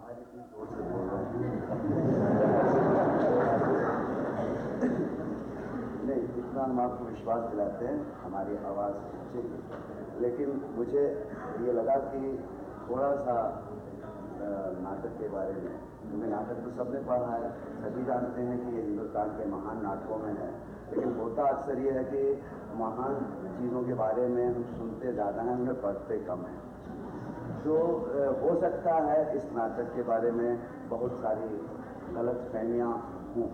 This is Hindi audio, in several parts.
बाहर इतनी जोर से बोल रहे हैं नहीं, इतना हम आपको विश्वास दिलाते हैं हमारी आवाज़ पहुँचेगी, लेकिन मुझे ये लगा कि थोड़ा सा नाटक के बारे में, क्योंकि नाटक तो सबने पढ़ा है, सभी जानते हैं कि ये हिंदुस्तान के महान नाटकों में है, लेकिन होता अक्सर ये है कि महान चीज़ों के बारे में हम सुनते ज़्यादा हैं, उन्हें पढ़ते कम हैं। तो हो सकता है इस नाटक के बारे में बहुत सारी गलतफहमियां हों।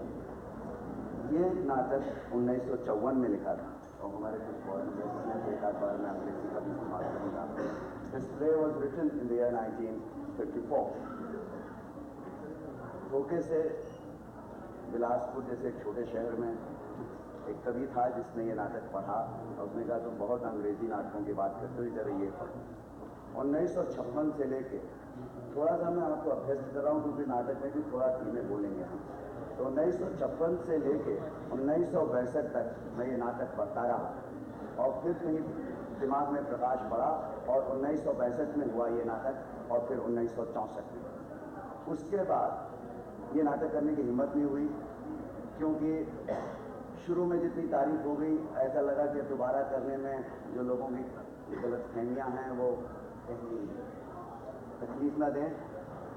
ये नाटक 1954 में लिखा था और हमारे कुछ फॉरेन गेस्ट ने एक आध बार में अंग्रेजी का भी इस्तेमाल करूँगा। This play was written in the year 1954। धोखे से बिलासपुर जैसे एक छोटे शहर में एक कवि था जिसने ये नाटक पढ़ा और उसने कहा तुम बहुत अंग्रेजी नाटकों की बात करते हो, इधर ये पढ़ो। 1956 से लेके थोड़ा सा मैं आपको अभ्यस्त कर रहा हूँ क्योंकि नाटक में भी थोड़ा धीमे बोलेंगे हम। तो 1956 से लेके 1962 तक मैं ये नाटक पढ़ता रहा और फिर कहीं दिमाग में प्रकाश पड़ा और 1962 में हुआ ये नाटक और फिर 1964 में। उसके बाद ये नाटक करने की हिम्मत नहीं हुई क्योंकि शुरू में जितनी तारीफ हो गई ऐसा लगा कि दोबारा करने में जो लोगों की गलतफहमियां हैं वो कहीं तकलीफ न दें।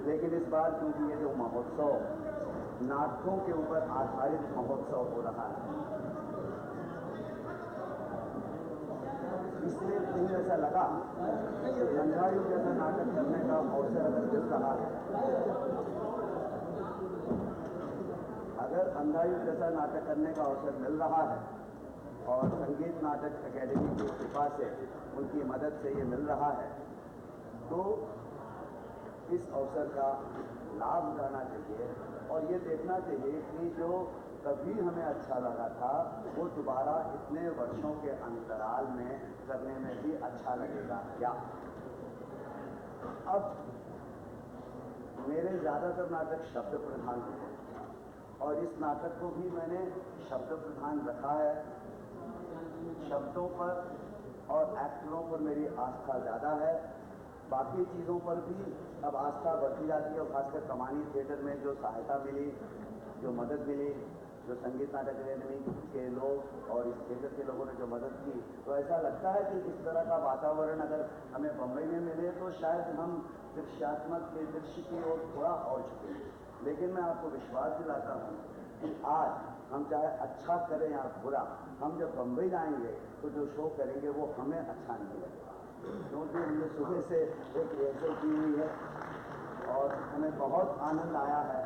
लेकिन इस बार क्योंकि ये जो महोत्सव नाटकों के ऊपर आधारित महोत्सव हो रहा है, इसलिए कहीं ऐसा लगा कि अंधायुग जैसा नाटक करने का अवसर अगर मिल रहा है, अगर अंधायुग जैसा नाटक करने का अवसर मिल रहा है और संगीत नाटक अकेडमी की कृपा से उनकी मदद से ये मिल रहा है, तो इस अवसर का लाभ उठाना चाहिए और ये देखना चाहिए कि जो कभी हमें अच्छा लगा था वो दोबारा इतने वर्षों के अंतराल में करने में भी अच्छा लगेगा क्या। अब मेरे ज़्यादातर नाटक शब्द प्रधान होते हैं और इस नाटक को भी मैंने शब्द प्रधान रखा है। शब्दों पर और एक्टरों पर मेरी आस्था ज़्यादा है, बाकी चीज़ों पर भी अब आस्था बढ़ती जाती है और खासकर कमानी थिएटर में जो सहायता मिली, जो मदद मिली, जो संगीत नाटक अकेडमी के लोग और इस थिएटर के लोगों ने जो मदद की, तो ऐसा लगता है कि इस तरह का वातावरण अगर हमें बम्बई में मिले तो शायद हम दृश्यात्मक के दृश्य की ओर थोड़ा और झुकें। लेकिन मैं आपको विश्वास दिलाता हूँ कि आज हम चाहे अच्छा करें या बुरा, हम जब बम्बई जाएंगे तो जो शो करेंगे वो हमें अच्छा नहीं लगेगा, क्योंकि हमने सुबह से एक रिहर्सल की हुई है और हमें बहुत आनंद आया है।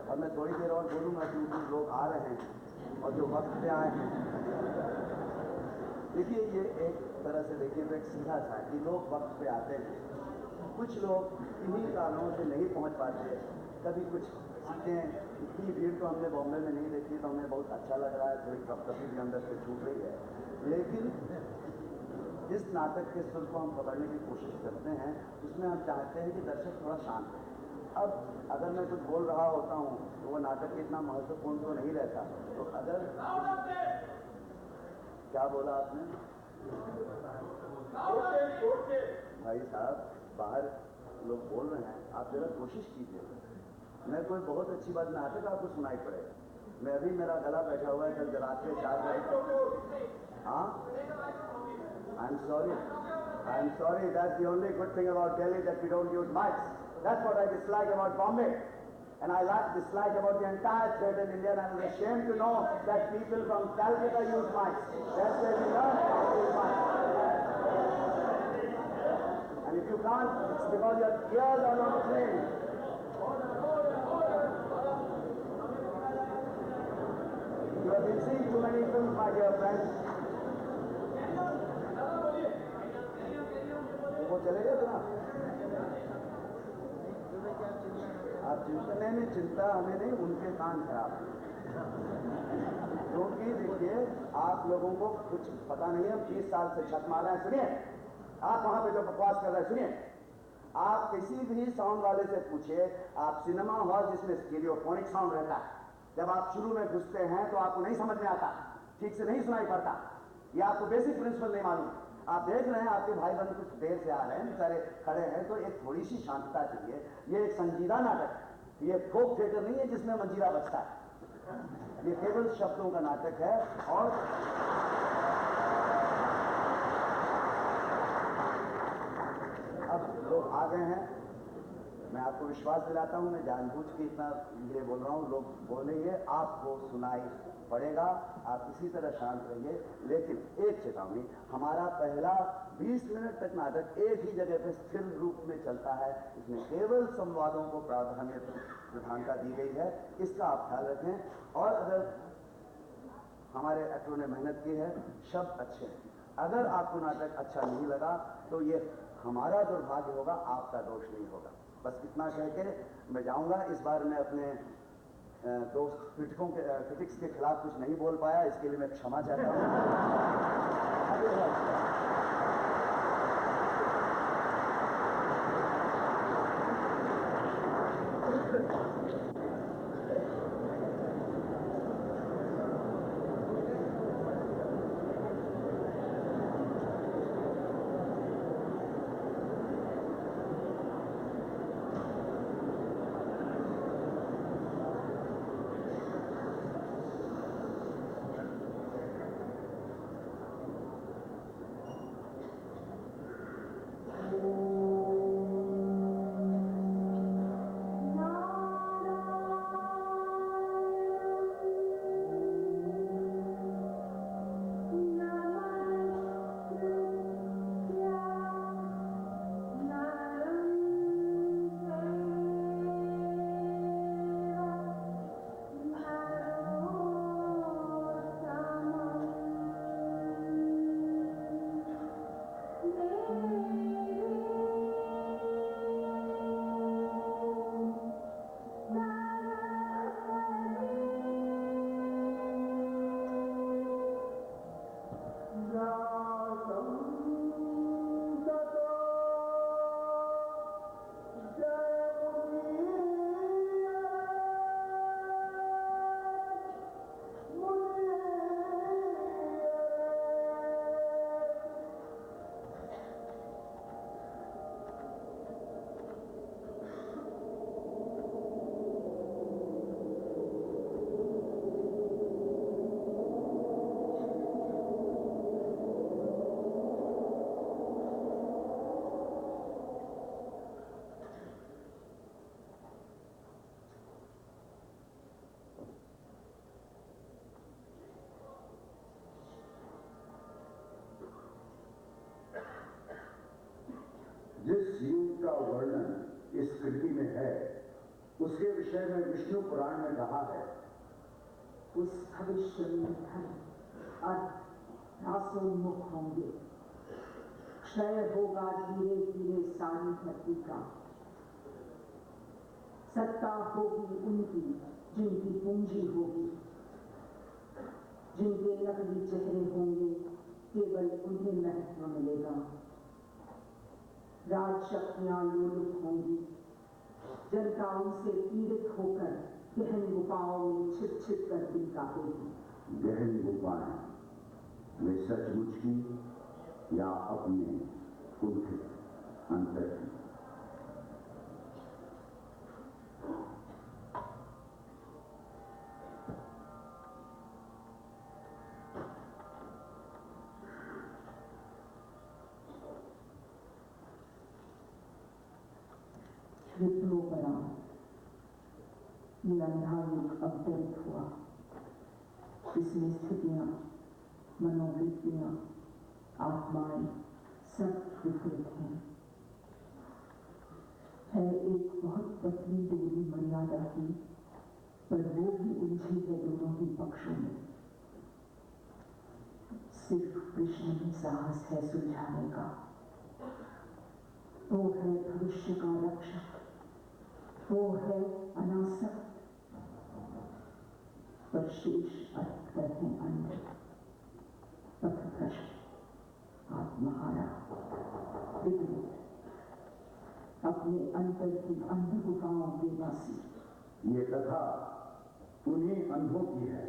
और मैं थोड़ी देर और बोलूँगा क्योंकि लोग आ रहे हैं और जो वक्त पे आए हैं। देखिए ये एक तरह से देखिए तो एक सीधा सा है कि लोग वक्त पे आते हैं, कुछ लोग इन्हीं कारणों से नहीं पहुँच पाते, कभी कुछ सीटें, इतनी भीड़ तो हमने बॉम्बे में नहीं देखी तो हमें बहुत अच्छा लग रहा है, थोड़ी कपकपी भी अंदर से छूट रही है। लेकिन जिस नाटक के सुर को हम पकड़ने की कोशिश करते हैं उसमें हम चाहते हैं कि दर्शक थोड़ा शांत रहे। अब अगर मैं कुछ बोल रहा होता हूँ तो वो नाटक इतना महत्वपूर्ण तो नहीं रहता। तो अगर क्या बोला आपने भाई साहब, बाहर लोग बोल रहे हैं, आप जरा कोशिश कीजिए। मैं कोई बहुत अच्छी बात नाटक आपको सुनाई पड़ेगा। मैं अभी मेरा गला बैठा हुआ है, कल रात के 4 बजे। हाँ, I'm sorry, that's the only good thing about Delhi, that we don't use mics. That's what I dislike about Bombay. And I dislike about the entire theatre in India, and I'm ashamed to know that people from Calcutta use mics. That's where we learn how to use mics. And if you can't, it's because your ears are not trained. You have been seeing too many films, my dear friends. वो चले गए ना आप चिंता नहीं, चिंता हमें नहीं, उनके कान खराब। क्योंकि देखिए आप लोगों को कुछ पता नहीं है, 20 साल से छत मार रहे हैं। सुनिए, आप वहां पे जो बकवास कर रहे हैं, सुनिए, आप किसी भी साउंड वाले से पूछिए, आप सिनेमा हॉल जिसमें स्टीरियोफोनिक साउंड रहता है, जब आप शुरू में घुसते हैं तो आपको नहीं समझ में आता, ठीक से नहीं सुनाई पड़ता, या आपको बेसिक प्रिंसिपल नहीं मालूम। आप देख रहे हैं आपके भाई बंधु कुछ देर से आ रहे हैं, बेचारे खड़े हैं, तो एक थोड़ी सी शांतता चाहिए। ये एक संजीदा नाटक है, ये फोक थिएटर नहीं है जिसमें मंजीरा बजता है। ये केवल शब्दों का नाटक है। और अब लोग आ गए हैं, मैं आपको विश्वास दिलाता हूं, मैं जानबूझ के इतना धीरे बोल रहा हूं, लोग बोलेंगे, आपको सुनाई पड़ेगा, आप इसी तरह शांत रहिए। लेकिन एक चेतावनी, हमारा पहला 20 मिनट तक नाटक एक ही जगह पर स्थिर रूप में चलता है, इसमें केवल संवादों को प्राधान्य प्रधानता दी गई है, इसका आप ख्याल रखें। और अगर हमारे एक्टरों ने मेहनत की है, शब्द अच्छे हैं, अगर आपको नाटक अच्छा नहीं लगा तो ये हमारा दुर्भाग्य होगा, आपका दोष नहीं होगा। बस इतना कह के मैं जाऊंगा। इस बार मैं अपने दोस्त क्रिटिक्स के खिलाफ कुछ नहीं बोल पाया, इसके लिए मैं क्षमा चाहता हूं। जिस युग का वर्णन इस कृति में है, उसके विषय में विष्णु पुराण में कहा है, उस भविष्य में धन अर्थ नासोन्मुख होंगे, क्षय होगा धीरे धीरे सारी धरती का, सत्ता होगी उनकी जिनकी पूंजी होगी, जिनके नकली चेहरे होंगे केवल उन्हें महत्व मिलेगा, राज शक्तियां लोलुप होंगी, जनता उनसे पीड़ित होकर गहन गुफाओं में छिप छिप कर दिल काटेगी। गहन गुफाएं वे सचमुच की या अपने कुंठित अंतर की? विप्लोपराम ये अंधा युग अवतरित हुआ, इसमें स्थितियां, मनोवृत्तियां, आत्माएं सब विपरीत हैं। है एक बहुत पतली दूरी मर्यादा की, पर वो भी उलझी है दोनों ही पक्षों में। सिर्फ कृष्ण में साहस है सुलझाने का। वो है भविष्य का रक्षक, वो है अनासक्त, पर शेष अटकर हैं अंध, पथभ्रष्ट, आत्महारा, विपरीत, अपने अंतर की अंध गुफाओं के वासी। ये कथा उन्हीं अंधों की है,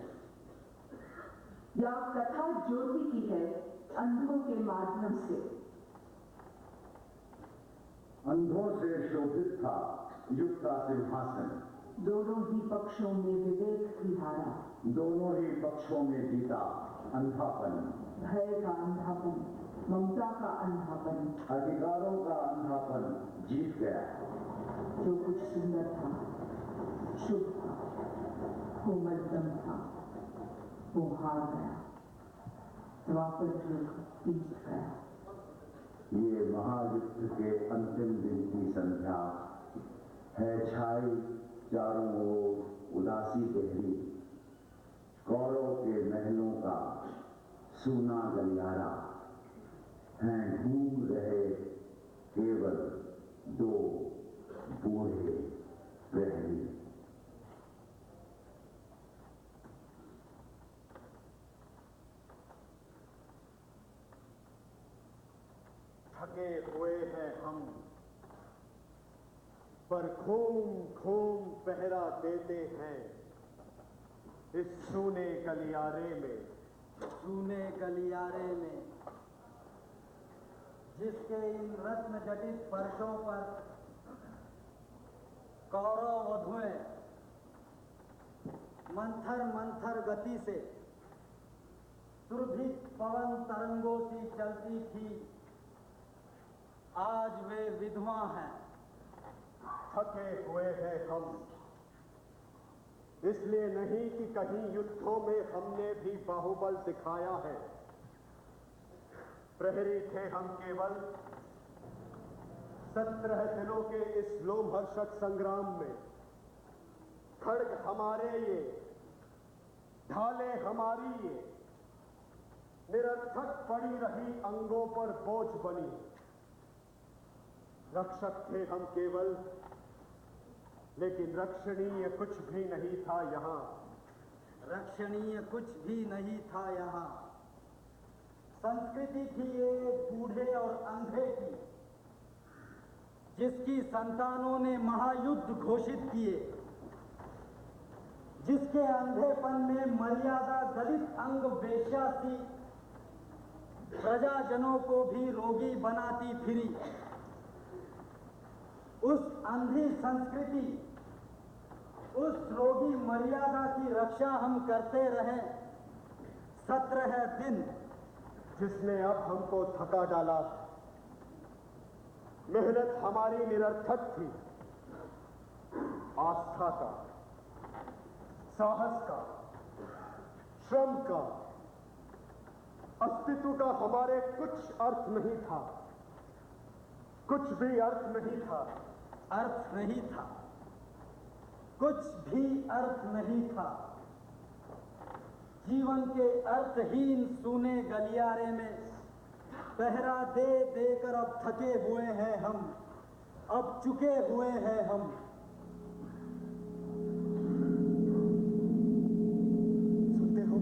या कथा ज्योति की है अंधों के माध्यम से, अंधों से शोभित था युग का सिंहासन, दोनों ही पक्षों में विवेक की धारा, दोनों ही पक्षों में जीता अंधापन, भय का अंधापन, ममता का अंधापन, अधिकारों का अंधापन जीत गया। जो कुछ सुंदर था, शुभ था, कोमलतम था, वो हार गया, द्वापर युग बीत गया। ये महायुद्ध के अंतिम दिन की संध्या है, छाई चारों ओर उदासी गहरी, कौरव के महलों का सूना गलियारा, हैं ढूंढ रहे केवल दो बूढ़े प्रहरी। थके हुए हैं हम, पर घूम घूम पहरा देते हैं इस सूने गलियारे में, सूने गलियारे में, जिसके इन रत्न जटित फर्शों पर कौरव वधुएं मंथर मंथर गति से सुरभित पवन तरंगों सी चलती थी, आज वे विधवा हैं। थके हुए हैं हम, इसलिए नहीं कि कहीं युद्धों में हमने भी बाहुबल दिखाया है। प्रहरी थे हम केवल 17 दिनों के इस लोमहर्षक संग्राम में। खड्ग हमारे ये, ढाले हमारी ये, निरर्थक पड़ी रही अंगों पर बोझ बनी। रक्षक थे हम केवल, लेकिन रक्षणीय कुछ भी नहीं था यहाँ। रक्षणीय कुछ भी नहीं था यहाँ। संस्कृति थी एक बूढ़े और अंधे की, जिसकी संतानों ने महायुद्ध घोषित किए, जिसके अंधेपन में मर्यादा दलित अंग वेश्या सी प्रजाजनों को भी रोगी बनाती फिरी। उस अंधी संस्कृति, उस रोगी मर्यादा की रक्षा हम करते रहे 17 दिन, जिसने अब हमको थका डाला। मेहनत हमारी निरर्थक थी। आस्था का, साहस का, श्रम का, अस्तित्व का हमारे कुछ अर्थ नहीं था। कुछ भी अर्थ नहीं था। अर्थ नहीं था, कुछ भी अर्थ नहीं था। जीवन के अर्थहीन सूने गलियारे में पहरा दे देकर अब थके हुए हैं हम, अब चुके हुए हैं हम। सुनते हो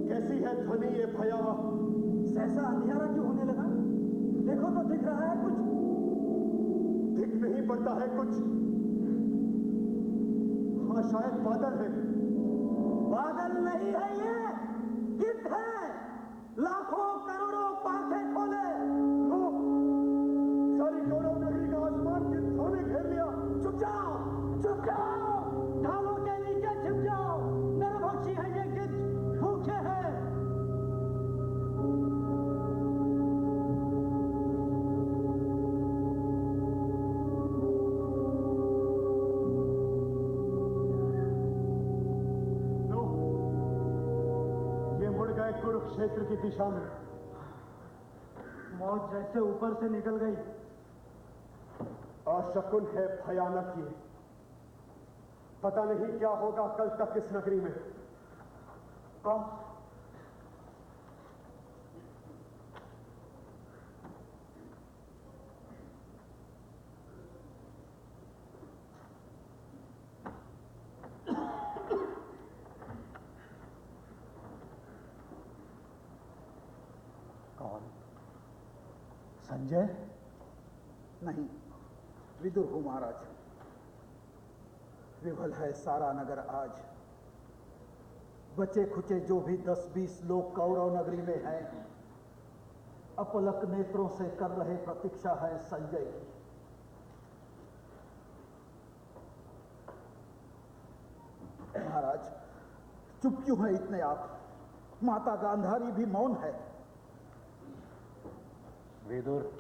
कैसी है ध्वनि ये भयावह? सहसा अंधियारा क्यों होने लगा? देखो तो दिख रहा है कुछ? दिख नहीं पड़ता है कुछ। हाँ, शायद बादल है। बादल नहीं है ये, गिद्ध है। लाखों करोड़ों पांखें खोले। लो, सारी गौरव नगरी का आसमान गिद्धों ने घेर लिया। चुप जाओ, चुप जाओ, ढालों के नीचे छिप जाओ। नरभक्षी है ये गिद्ध, भूखे हैं। कुरुक्षेत्र की दिशा में। मौत जैसे ऊपर से निकल गई। अशकुन है भयानक ये। पता नहीं क्या होगा कल तक इस नगरी में। कौन? संजय? नहीं, विदुर हूं महाराज। विवल है सारा नगर आज। बचे खुचे जो भी 10-20 लोग कौरव नगरी में हैं, अपलक नेत्रों से कर रहे प्रतीक्षा है संजय की। महाराज, चुप क्यों है इतने आप? माता गांधारी भी मौन है। विदुर,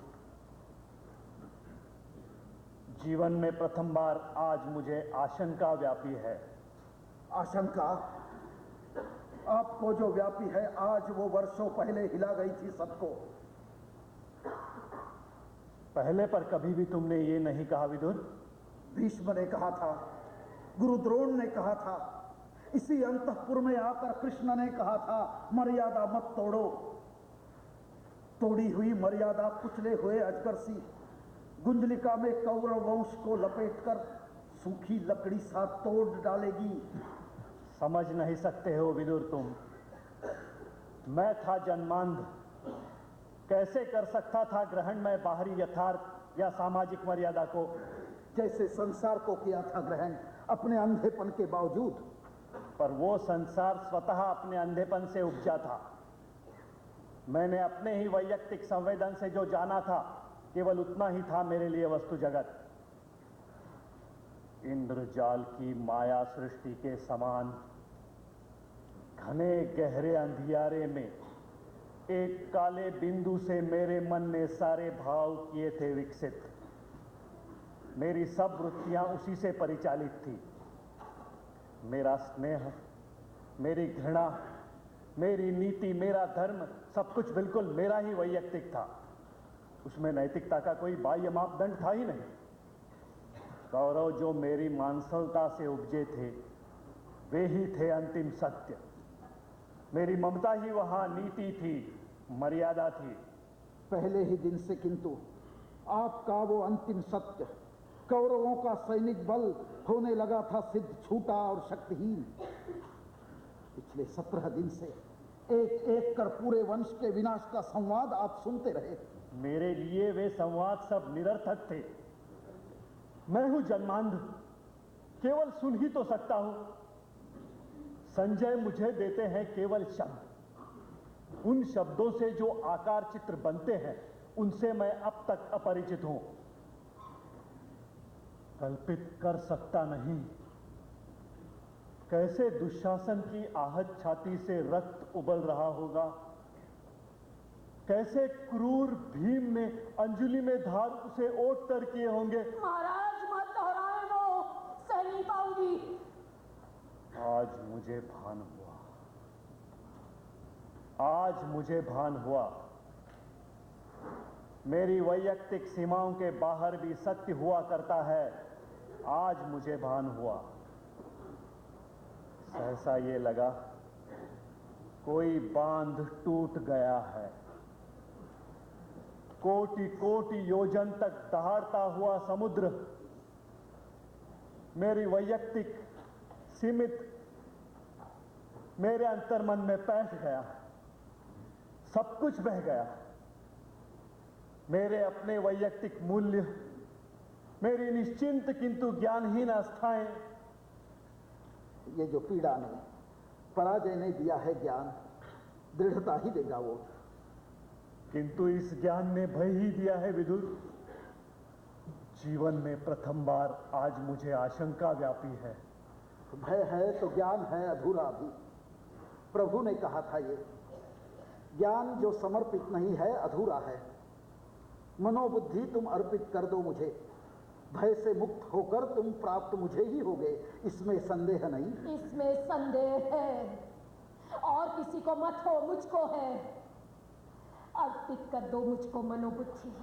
जीवन में प्रथम बार आज मुझे आशंका व्यापी है। आशंका? आपको जो व्यापी है आज वो वर्षों पहले हिला गई थी सबको। पहले पर कभी भी तुमने ये नहीं कहा विदुर। भीष्म ने कहा था, गुरु द्रोण ने कहा था, इसी अंतःपुर में आकर कृष्ण ने कहा था, मर्यादा मत तोड़ो। तोड़ी हुई मर्यादा कुचले हुए अजगर सी गुंजलिका में कौरव वंश को लपेटकर सूखी लकड़ी सा तोड़ डालेगी। समझ नहीं सकते हो विदुर तुम। मैं था जन्मांध, कैसे कर सकता था ग्रहण में बाहरी यथार्थ या सामाजिक मर्यादा को? जैसे संसार को किया था ग्रहण अपने अंधेपन के बावजूद। पर वो संसार स्वतः अपने अंधेपन से उपजा था। मैंने अपने ही वैयक्तिक संवेदन से जो जाना था, केवल उतना ही था मेरे लिए वस्तु जगत। इंद्रजाल की माया सृष्टि के समान घने गहरे अंधियारे में एक काले बिंदु से मेरे मन ने सारे भाव किए थे विकसित। मेरी सब वृत्तियां उसी से परिचालित थी। मेरा स्नेह, मेरी घृणा, मेरी नीति, मेरा धर्म, सब कुछ बिल्कुल मेरा ही वैयक्तिक था। उसमें नैतिकता का कोई बाह्य मापदंड था ही नहीं। कौरव जो मेरी मानसलता से उपजे थे, वे ही थे अंतिम सत्य। मेरी ममता ही वहां नीति थी, मर्यादा थी। पहले ही दिन से किंतु आपका वो अंतिम सत्य, कौरवों का सैनिक बल होने लगा था सिद्ध, छूटा और शक्तिहीन। पिछले 17 दिन से एक एक कर पूरे वंश के विनाश का संवाद आप सुनते रहे। मेरे लिए वे संवाद सब निरर्थक थे। मैं हूं जन्मांध, केवल सुन ही तो सकता हूं। संजय मुझे देते हैं केवल शब्द। उन शब्दों से जो आकार चित्र बनते हैं, उनसे मैं अब तक अपरिचित हूं। कल्पित कर सकता नहीं कैसे दुशासन की आहत छाती से रक्त उबल रहा होगा, कैसे क्रूर भीम ने अंजुलि में धार उसे ओट तर किए होंगे। महाराज मत दोहराए, वो सह नहीं पाऊंगी। आज मुझे भान हुआ, आज मुझे भान हुआ। मेरी वैयक्तिक सीमाओं के बाहर भी सत्य हुआ करता है। आज मुझे भान हुआ। सहसा ये लगा कोई बांध टूट गया है। कोटि कोटि योजन तक दहाड़ता हुआ समुद्र मेरी वैयक्तिक सीमित मेरे अंतर्मन में बैठ गया। सब कुछ बह गया। मेरे अपने वैयक्तिक मूल्य, मेरी निश्चिंत किंतु ज्ञानहीन आस्थाएं। ये जो पीड़ा ने, पराजय ने दिया है ज्ञान, दृढ़ता ही देगा वो। किंतु इस ज्ञान ने भय ही दिया है विदुर। जीवन में प्रथम बार आज मुझे आशंका व्यापी है। भय है तो ज्ञान है अधूरा भी। प्रभु ने कहा था ये, ज्ञान जो समर्पित नहीं है अधूरा है। मनोबुद्धि तुम अर्पित कर दो मुझे, भय से मुक्त होकर तुम प्राप्त मुझे ही होगे, इसमें संदेह नहीं। इसमें संदेह है। और किसी को मत हो, मुझको है। अर्पित कर दो मुझको मनोबुद्धि।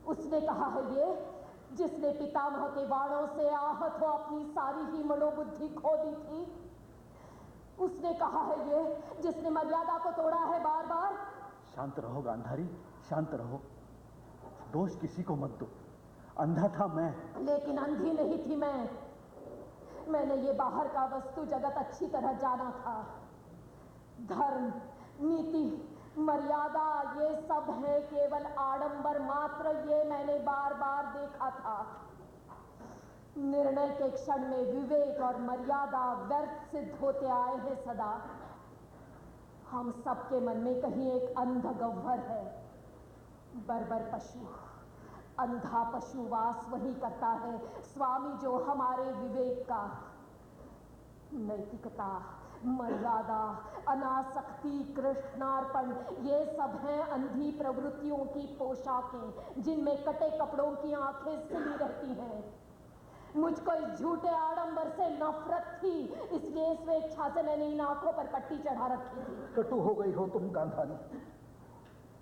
उसने कहा है ये, जिसने पितामह के बाणों से आहत हो अपनी सारी ही मनोबुद्धि खो दी थी। उसने कहा है ये, जिसने मर्यादा को तोड़ा है बार बार। शांत रहो गांधारी, शांत रहो। दोष किसी को मत दो। अंधा था मैं, लेकिन अंधी नहीं थी मैं। मैंने ये बाहर का वस्तु जगत अच्छी तरह जाना था। धर्म, नीति, मर्यादा, ये सब है केवल आडंबर मात्र। ये मैंने बार बार देखा था। निर्णय के क्षण में विवेक और मर्यादा व्यर्थ सिद्ध होते आए हैं सदा। हम सबके मन में कहीं एक अंध गह्वर है, बर्बर पशु। अंधा पशु वास वही करता है स्वामी जो हमारे विवेक का। नैतिकता, मर्यादा, अनासक्ति, कृष्णार्पण, ये सब हैं अंधी प्रवृत्तियों की पोशाकें जिनमें कटे कपड़ों की आंखें सिली रहती हैं। मुझको इस झूठे आडंबर से नफरत थी, इसलिए स्वेच्छा से मैंने इन आंखों पर पट्टी चढ़ा रखी थी। कटु हो गई हो तुम गांधारी।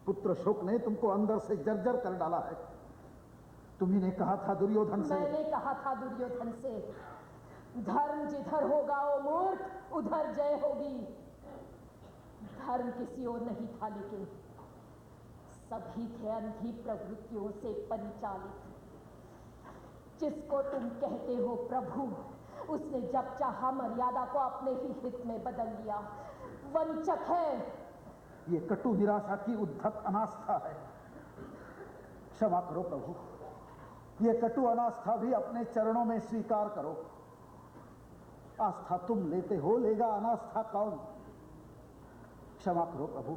पुत्र शोक ने तुमको अंदर से जर्जर कर डाला है। तुम्ही ने कहा था दुर्योधन से, मैंने कहा था दुर्योधन से, धर्म जिधर होगा ओ मूर्ख उधर जय होगी। धर्म किसी और नहीं था, लेकिन सभी थे अंधी प्रवृत्तियों से परिचालित। जिसको तुम कहते हो प्रभु, उसने जब चाहा मर्यादा को अपने ही हित में बदल लिया। वंचक है। ये कटु निराशा की उद्धत अनास्था है। क्षमा करो प्रभु, ये कटु अनास्था भी अपने चरणों में स्वीकार करो। आस्था तुम लेते हो, लेगा अनास्था कौन? क्षमा करो प्रभु,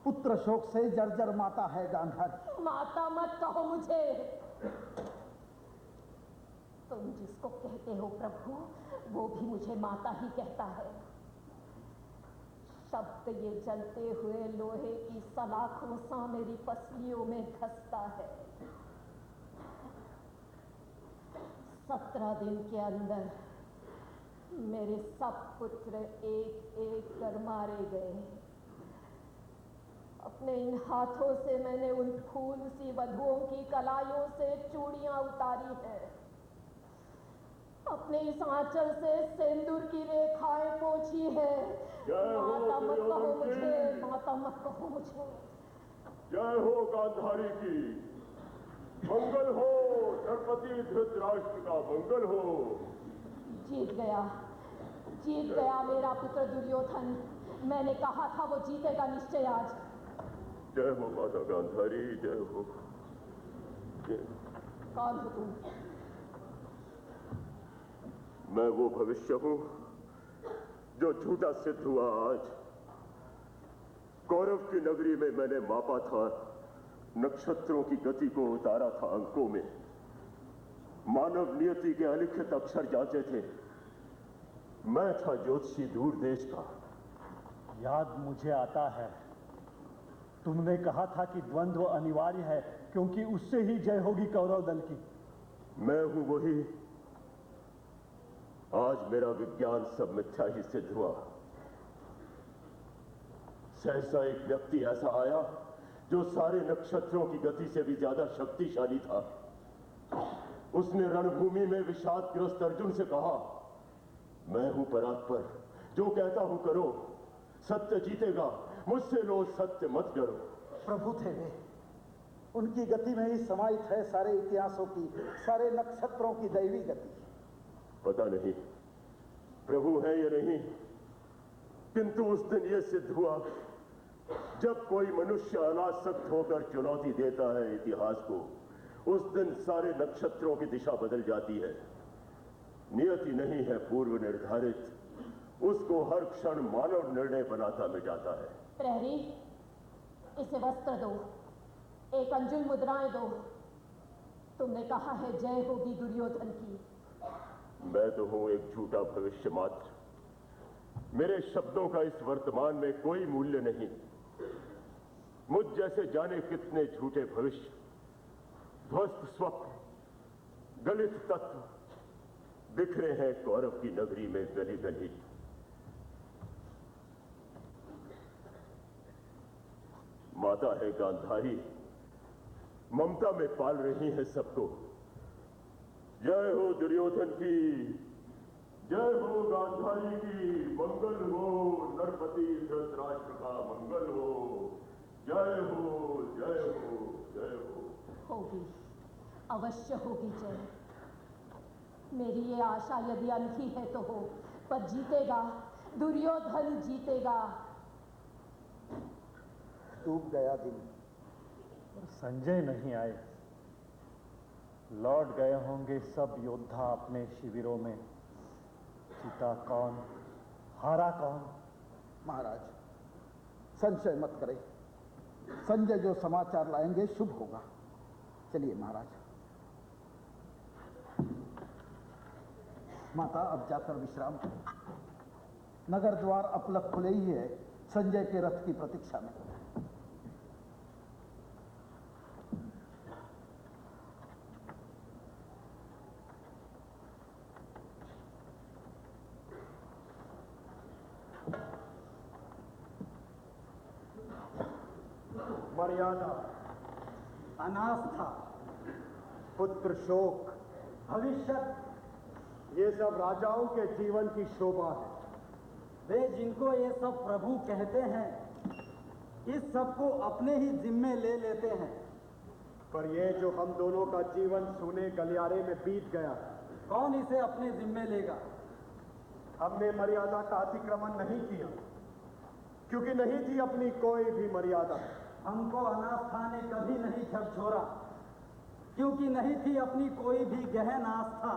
पुत्र शोक से जर्जर माता है गांधारी। माता मत कहो मुझे। तुम जिसको कहते हो प्रभु, वो भी मुझे माता ही कहता है। शब्द ये जलते हुए लोहे की सलाखों सा मेरी पसलियों में धंसता है। 17 दिन के अंदर मेरे सब पुत्र एक एक कर मारे गए। अपने इन हाथों से मैंने उन फूल सी वधुओं की कलाइयों से चूड़ियां उतारी हैं। अपने इस आंचल से सिंदूर की रेखाएं पोंछी है। माता मत कहो मुझे, माता मत कहो मुझे। जय हो गांधारी की, मंगल हो। नरपति धृतराष्ट्र का मंगल हो। जीत गया मेरा पुत्र दुर्योधन। मैंने कहा था वो जीतेगा निश्चय आज। जय हो माता गांधारी, जय हो। कौन हो तुम? मैं वो भविष्य हूं जो झूठा सिद्ध हुआ आज। कौरव की नगरी में मैंने मापा था, नक्षत्रों की गति को उतारा था अंकों में, मानव नियति के अलिखित अक्षर जांचे थे। मैं था ज्योतिषी दूर देश का। याद मुझे आता है, तुमने कहा था कि द्वंद्व अनिवार्य है क्योंकि उससे ही जय होगी कौरव दल की। मैं हूं वही। आज मेरा विज्ञान सब मिथ्या ही सिद्ध हुआ। सहसा एक व्यक्ति ऐसा आया जो सारे नक्षत्रों की गति से भी ज्यादा शक्तिशाली था। उसने रणभूमि में विषादग्रस्त अर्जुन से कहा, मैं हूं परात्पर, जो कहता हूं करो, सत्य जीतेगा, मुझसे लो सत्य मत डरो। प्रभु थे वे, उनकी गति में ही समाहित है सारे इतिहासों की, सारे नक्षत्रों की दैवी गति। पता नहीं प्रभु है या नहीं, किंतु उस दिन यह सिद्ध हुआ जब कोई मनुष्य अनासक्त होकर चुनौती देता है इतिहास को, उस दिन सारे नक्षत्रों की दिशा बदल जाती है। नियति नहीं है पूर्व निर्धारित, उसको हर क्षण मानव निर्णय बनाता मिटाता है। प्रहरी, इसे वस्त्र दो, एक अंजुल मुद्राएं दो। तुमने कहा है जय होगी दुर्योधन की। मैं तो हूं एक झूठा भविष्य मात्र। मेरे शब्दों का इस वर्तमान में कोई मूल्य नहीं। मुझ जैसे जाने कितने झूठे भविष्य, ध्वस्त स्वप्न, गलित तत्व बिखरे हैं कौरव की नगरी में गली गली। माता है गांधारी, ममता में पाल रही है सबको। जय हो दुर्योधन की, जय हो गांधारी की, मंगल हो। नरपति धृतराष्ट्र का मंगल हो। जय हो, जय हो, जय हो। होगी, अवश्य होगी जय। मेरी ये आशा यदि अनही है तो हो, पर जीतेगा दुर्योधन, जीतेगा। डूब गया दिन। संजय नहीं आए, लौट गए होंगे सब योद्धा अपने शिविरों में। जीता कौन, हारा कौन? महाराज, संशय मत करें। संजय जो समाचार लाएंगे शुभ होगा। चलिए महाराज। माता, अब जाकर विश्राम करें। नगर द्वार अपलक खुले ही है संजय के रथ की प्रतीक्षा में। मर्यादा, अनास्था, पुत्र शोक, भविष्य, ये सब राजाओं के जीवन की शोभा है। वे जिनको ये सब प्रभु कहते हैं, इस सब को अपने ही जिम्मे ले लेते हैं। पर ये जो हम दोनों का जीवन सूने गलियारे में बीत गया, कौन इसे अपने जिम्मे लेगा? हमने मर्यादा का अतिक्रमण नहीं किया, क्योंकि नहीं थी अपनी कोई भी मर्यादा। हमको अनास्था ने कभी नहीं झकझोरा, क्योंकि नहीं थी अपनी कोई भी गहन आस्था।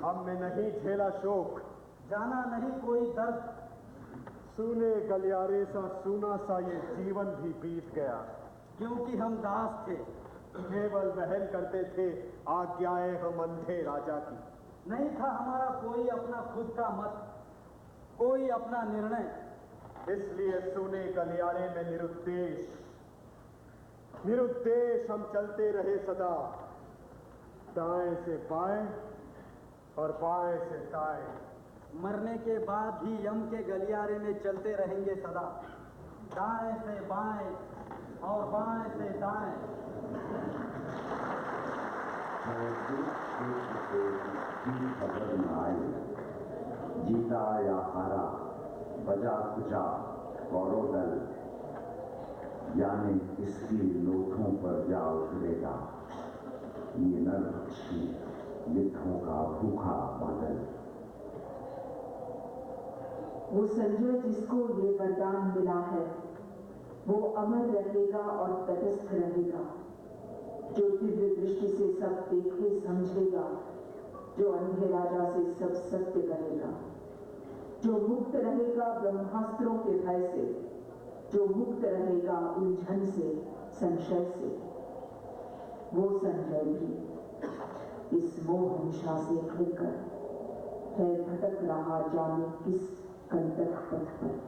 हमने नहीं झेला शोक, जाना नहीं कोई दर्द, सूने गलियारे सा सूना सा ये जीवन भी बीत गया, क्योंकि हम दास थे। केवल वहन करते थे आज्ञाएं हम अंधे राजा की। नहीं था हमारा कोई अपना खुद का मत, कोई अपना निर्णय। इसलिए सूने गलियारे में निरुद्देश निरुद्देश हम चलते रहे सदा, दाएं से बाएं और बाएं से दाएं। मरने के बाद भी यम के गलियारे में चलते रहेंगे सदा, दाएं से बाएं और बाएं से दाएं। खबर न आई, जीता या हारा, बजा खुजा कौरव दल, यानी इसकी लोथों पर जा उतरेगा ये नरभक्षी युद्धों का भूखा बादल। वो संजय जिसको ये वरदान मिला है, वो अमर रहेगा और तटस्थ रहेगा, जो दिव्य दृष्टि से सब देखे समझेगा, जो अंधे राजा से सब सत्य कहेगा, जो मुक्त रहेगा ब्रह्मास्त्रों के भय से, जो मुक्त रहेगा उलझन से, संशय से। वो संजय भी इस मोह निशा से घिरकर है भटक रहा जाने किस कंटक पथ पर।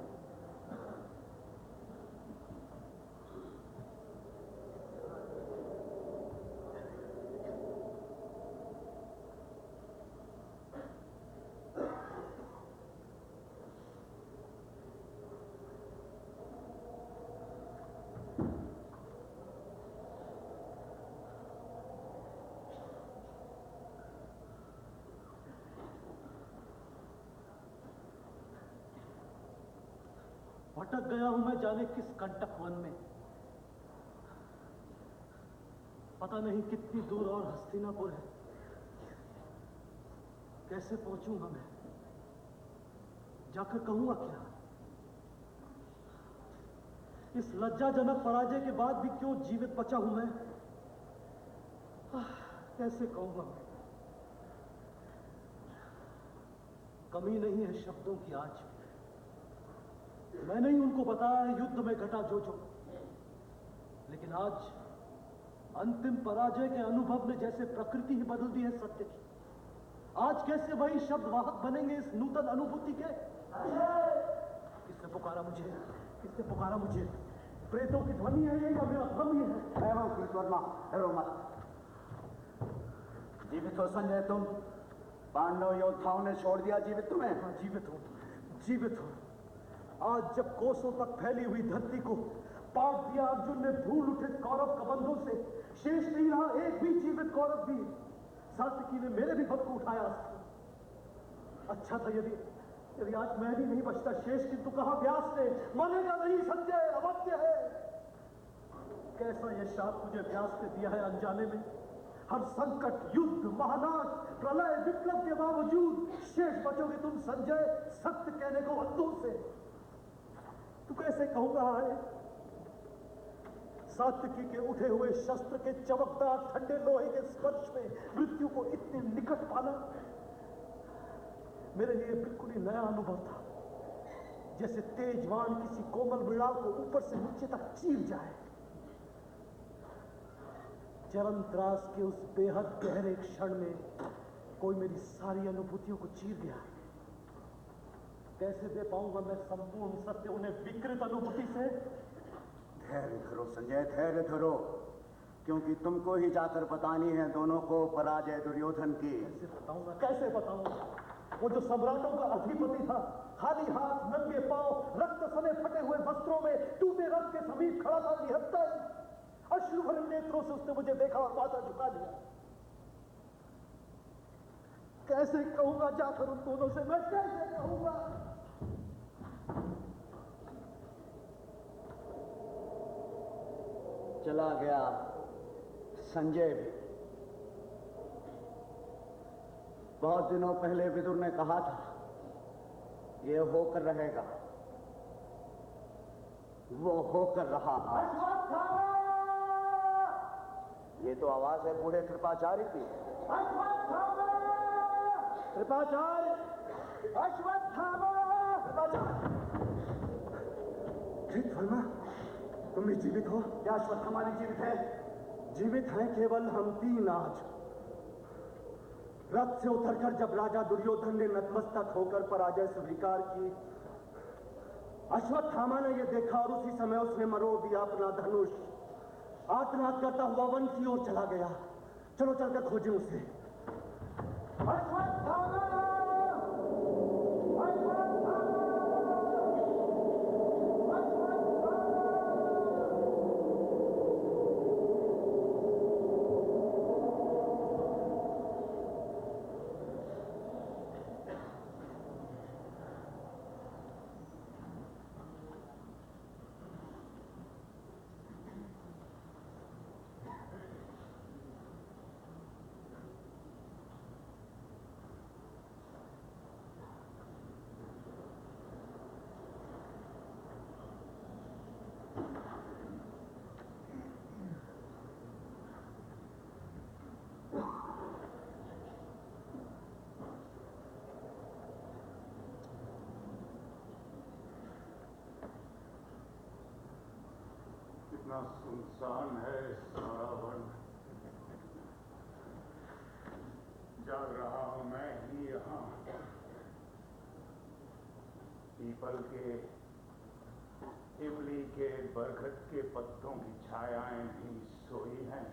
भटक गया हूं मैं जाने किस कंटक वन में। पता नहीं कितनी दूर और हस्तिनापुर है। कैसे पहुंचूंगा मैं? जाकर कहूंगा क्या? इस लज्जाजनक पराजय के बाद भी क्यों जीवित बचा हूं मैं? कैसे कहूंगा मैं? कमी नहीं है शब्दों की आज। मैंने ही उनको बताया है युद्ध में घटा जो जो, लेकिन आज अंतिम पराजय के अनुभव ने जैसे प्रकृति ही बदल दी है सत्य की। आज कैसे वही शब्द वाहक बनेंगे इस नूतन अनुभूति के? किसने पुकारा मुझे? किसने पुकारा मुझे? प्रेतों की ध्वनि है ये या मेरा भ्रम ही है? एवं कृतवर्मा, एवं मत। जीवित हो संजय तुम? पांडव योद्धाओं ने छोड़ दिया जीवित तुम्हें? हाँ, जीवित हो, जीवित हो। आज जब कोसों तक फैली हुई धरती को पाट दिया अर्जुन ने धूल उठे कौरव कबंधों से, शेष नहीं रहा एक भी जीवित कौरव भी। सात्यकी ने मेरे भी पद को उठाया था। अच्छा था यदि आज मैं भी नहीं बचता शेष, किंतु कहा व्यास ने मरेगा नहीं संजय, अवत्य है। कैसा यह शाप मुझे व्यास ने दिया है अनजाने में। हर संकट, युद्ध, महानाश, प्रलय, विप्लव के बावजूद शेष बचोगे तुम संजय, सत्य कहने को अंधों से। तू कैसे कहूंगा है? सात्विकी के उठे हुए शस्त्र के चमकदार ठंडे लोहे के स्पर्श में मृत्यु को इतने निकट पाना मेरे लिए बिल्कुल ही नया अनुभव था। जैसे तेजवान किसी कोमल मृणाल को ऊपर से नीचे तक चीर जाए। चरण त्रास के उस बेहद गहरे क्षण में कोई मेरी सारी अनुभूतियों को चीर गया। कैसे दे पाऊंगा मैं संपूर्ण सत्य उन्हें विकृत अनुभूति से? धैर्य धरो संजय, धैर्य धरो, क्योंकि तुमको ही जाकर बतानी है दोनों को पराजय दुर्योधन की। कैसे बताऊंगा, कैसे बताऊंगा? वो जो सम्राटों का अधिपति था, खाली हाथ, नंगे पांव, रक्त सने फटे हुए वस्त्रों में टूटे रथ के समीप खड़ा था, निहत्तर अश्रु भरे नेत्रों से उसने मुझे देखा और माथा झुका दिया। कैसे कहूंगा जाकर उन दोनों से, मैं कैसे कहूंगा? चला गया संजय भी। बहुत दिनों पहले विदुर ने कहा था ये होकर रहेगा, वो होकर रहा। ये तो आवाज है बूढ़े कृपाचार्य की। कृपाचार्य, अश्वत्थामा! कृपाचार्य! ठीक वर्मा, तुम भी जीवित हो? क्या अश्वत्थामा नहीं जीवित है? जीवित हैं केवल हम तीन आज। रथ से उतरकर जब राजा दुर्योधन ने नतमस्तक होकर पराजय स्वीकार की, अश्वत्थामा ने यह देखा और उसी समय उसने मरोड़ दिया अपना धनुष। आर्तनाद करता हुआ वन की ओर चला गया। चलो चलकर खोजें उसे। अश्वत्थामा! कितना सुनसान है सारा वन। जाग रहा हूं मैं ही यहाँ। पीपल के, इमली के, बरगद के पत्तों की छायाएं भी सोई हैं।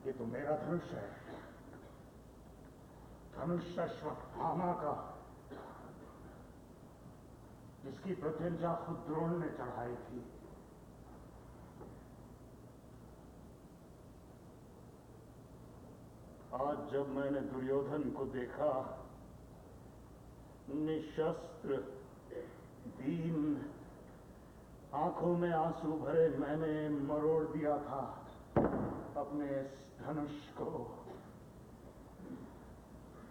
ये तो मेरा धनुष है, धनुष अश्वत्थामा का, जिसकी प्रत्यंचा खुद द्रोण ने चढ़ाई थी। आज जब मैंने दुर्योधन को देखा, निशस्त्र, दीन, आंखों में आंसू भरे, मैंने मरोड़ दिया था अपने इस धनुष को।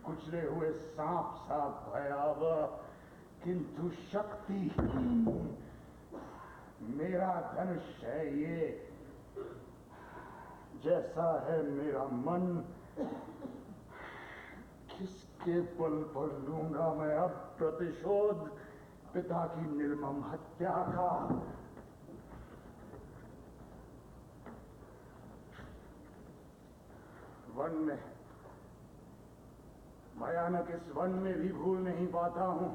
कुचले हुए सांप सा भयावह किंतु शक्तिहीन मेरा धनुष है ये। जैसा है मेरा मन, किसके बल पर लूंगा मैं अब प्रतिशोध पिता की निर्मम हत्या का। वन में, भयानक इस वन में भी भूल नहीं पाता हूं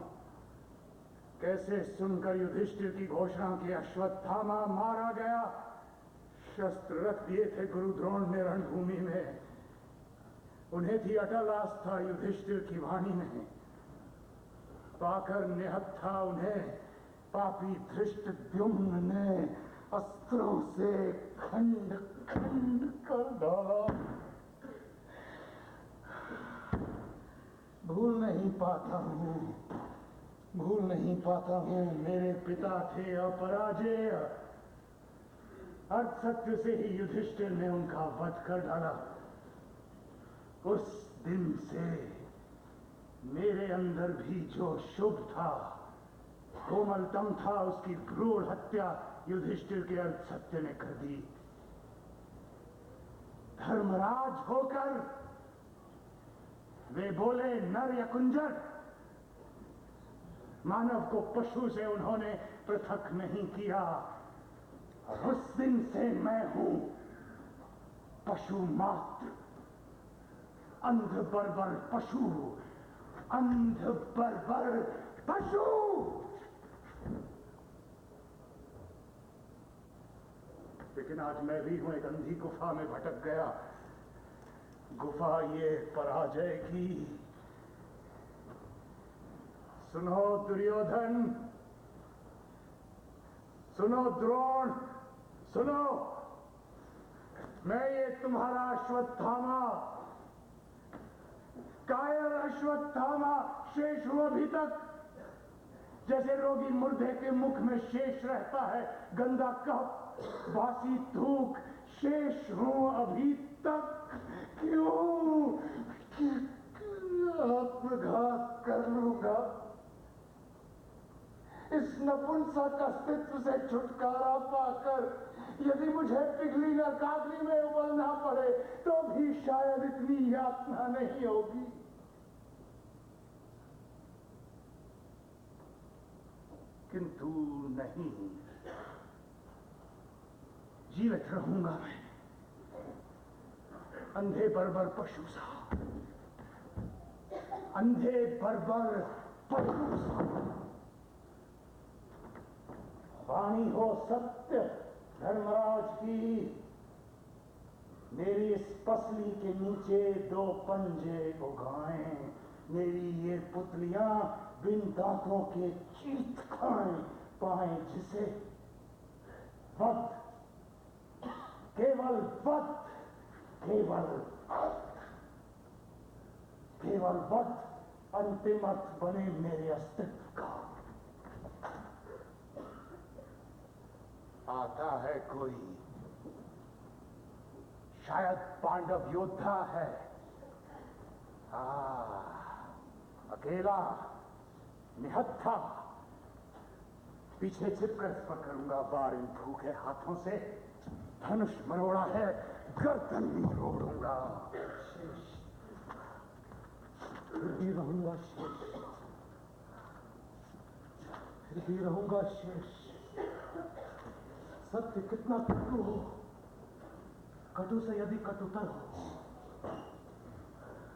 कैसे सुनकर युधिष्ठिर की घोषणा की अश्वत्थामा मारा गया। शस्त्र रख दिए थे गुरु द्रोण ने रणभूमि में। उन्हें थी अटल आस्था युधिष्ठिर की वाणी में। पाकर निहत्था उन्हें पापी धृष्टद्युम्न ने अस्त्रों से खंड खंड कर डाला। भूल नहीं पाता हूं, भूल नहीं पाता हूं मेरे पिता थे अपराजेय। अर्धसत्य से ही युधिष्ठिर ने उनका वध कर डाला। उस दिन से मेरे अंदर भी जो शुभ था, कोमलतम था, उसकी क्रूर हत्या युधिष्ठिर के अर्धसत्य ने कर दी। धर्मराज होकर वे बोले नर या कुंजर, मानव को पशु से उन्होंने पृथक नहीं किया। और उस दिन से मैं हूं पशु मात्र, अंध बर्बर पशु, अंध बर्बर पशु। लेकिन आज मैं भी हूं एक अंधी गुफा में भटक गया। गुफा ये पराजय की। सुनो दुर्योधन, सुनो द्रोण, सुनो, मैं ये तुम्हारा अश्वत्थामा, कायर अश्वत्थामा शेष हूं अभी तक। जैसे रोगी मुर्दे के मुख में शेष रहता है गंदा कफ, बासी थूक, शेष हूं अभी तक। क्यों? आत्मघात कर लूंगा। इस नपुंसक अस्तित्व से छुटकारा पाकर यदि मुझे पिघली नरकाग्नि में उबलना पड़े तो भी शायद इतनी यातना नहीं होगी। किंतु नहीं, जीवित रहूंगा मैं अंधे बर्बर पशु सा, अंधे बर्बर पशु सा। वाणी हो सत्य धर्मराज की, मेरी इस पसली के नीचे दो पंजे उगाएं, मेरी ये पुतलियां बिन दांतों के चीत खाएं पाएं, जिसे वध, केवल वध, केवल केवल वध अंतिम अर्थ बने मेरे अस्तित्व का। आता है कोई, शायद पांडव योद्धा है। अकेला, निहत्था, पीछे छिपकर पकड़ूंगा बार इन भूखे हाथों से। धनुष मरोड़ा है, गर्दन मरोड़ूंगा। शेष, फिर भी रहूंगा शेष, फिर भी रहूंगा शेष। सत्य कितना कटु हो, कटु से यदि कटुतर हो,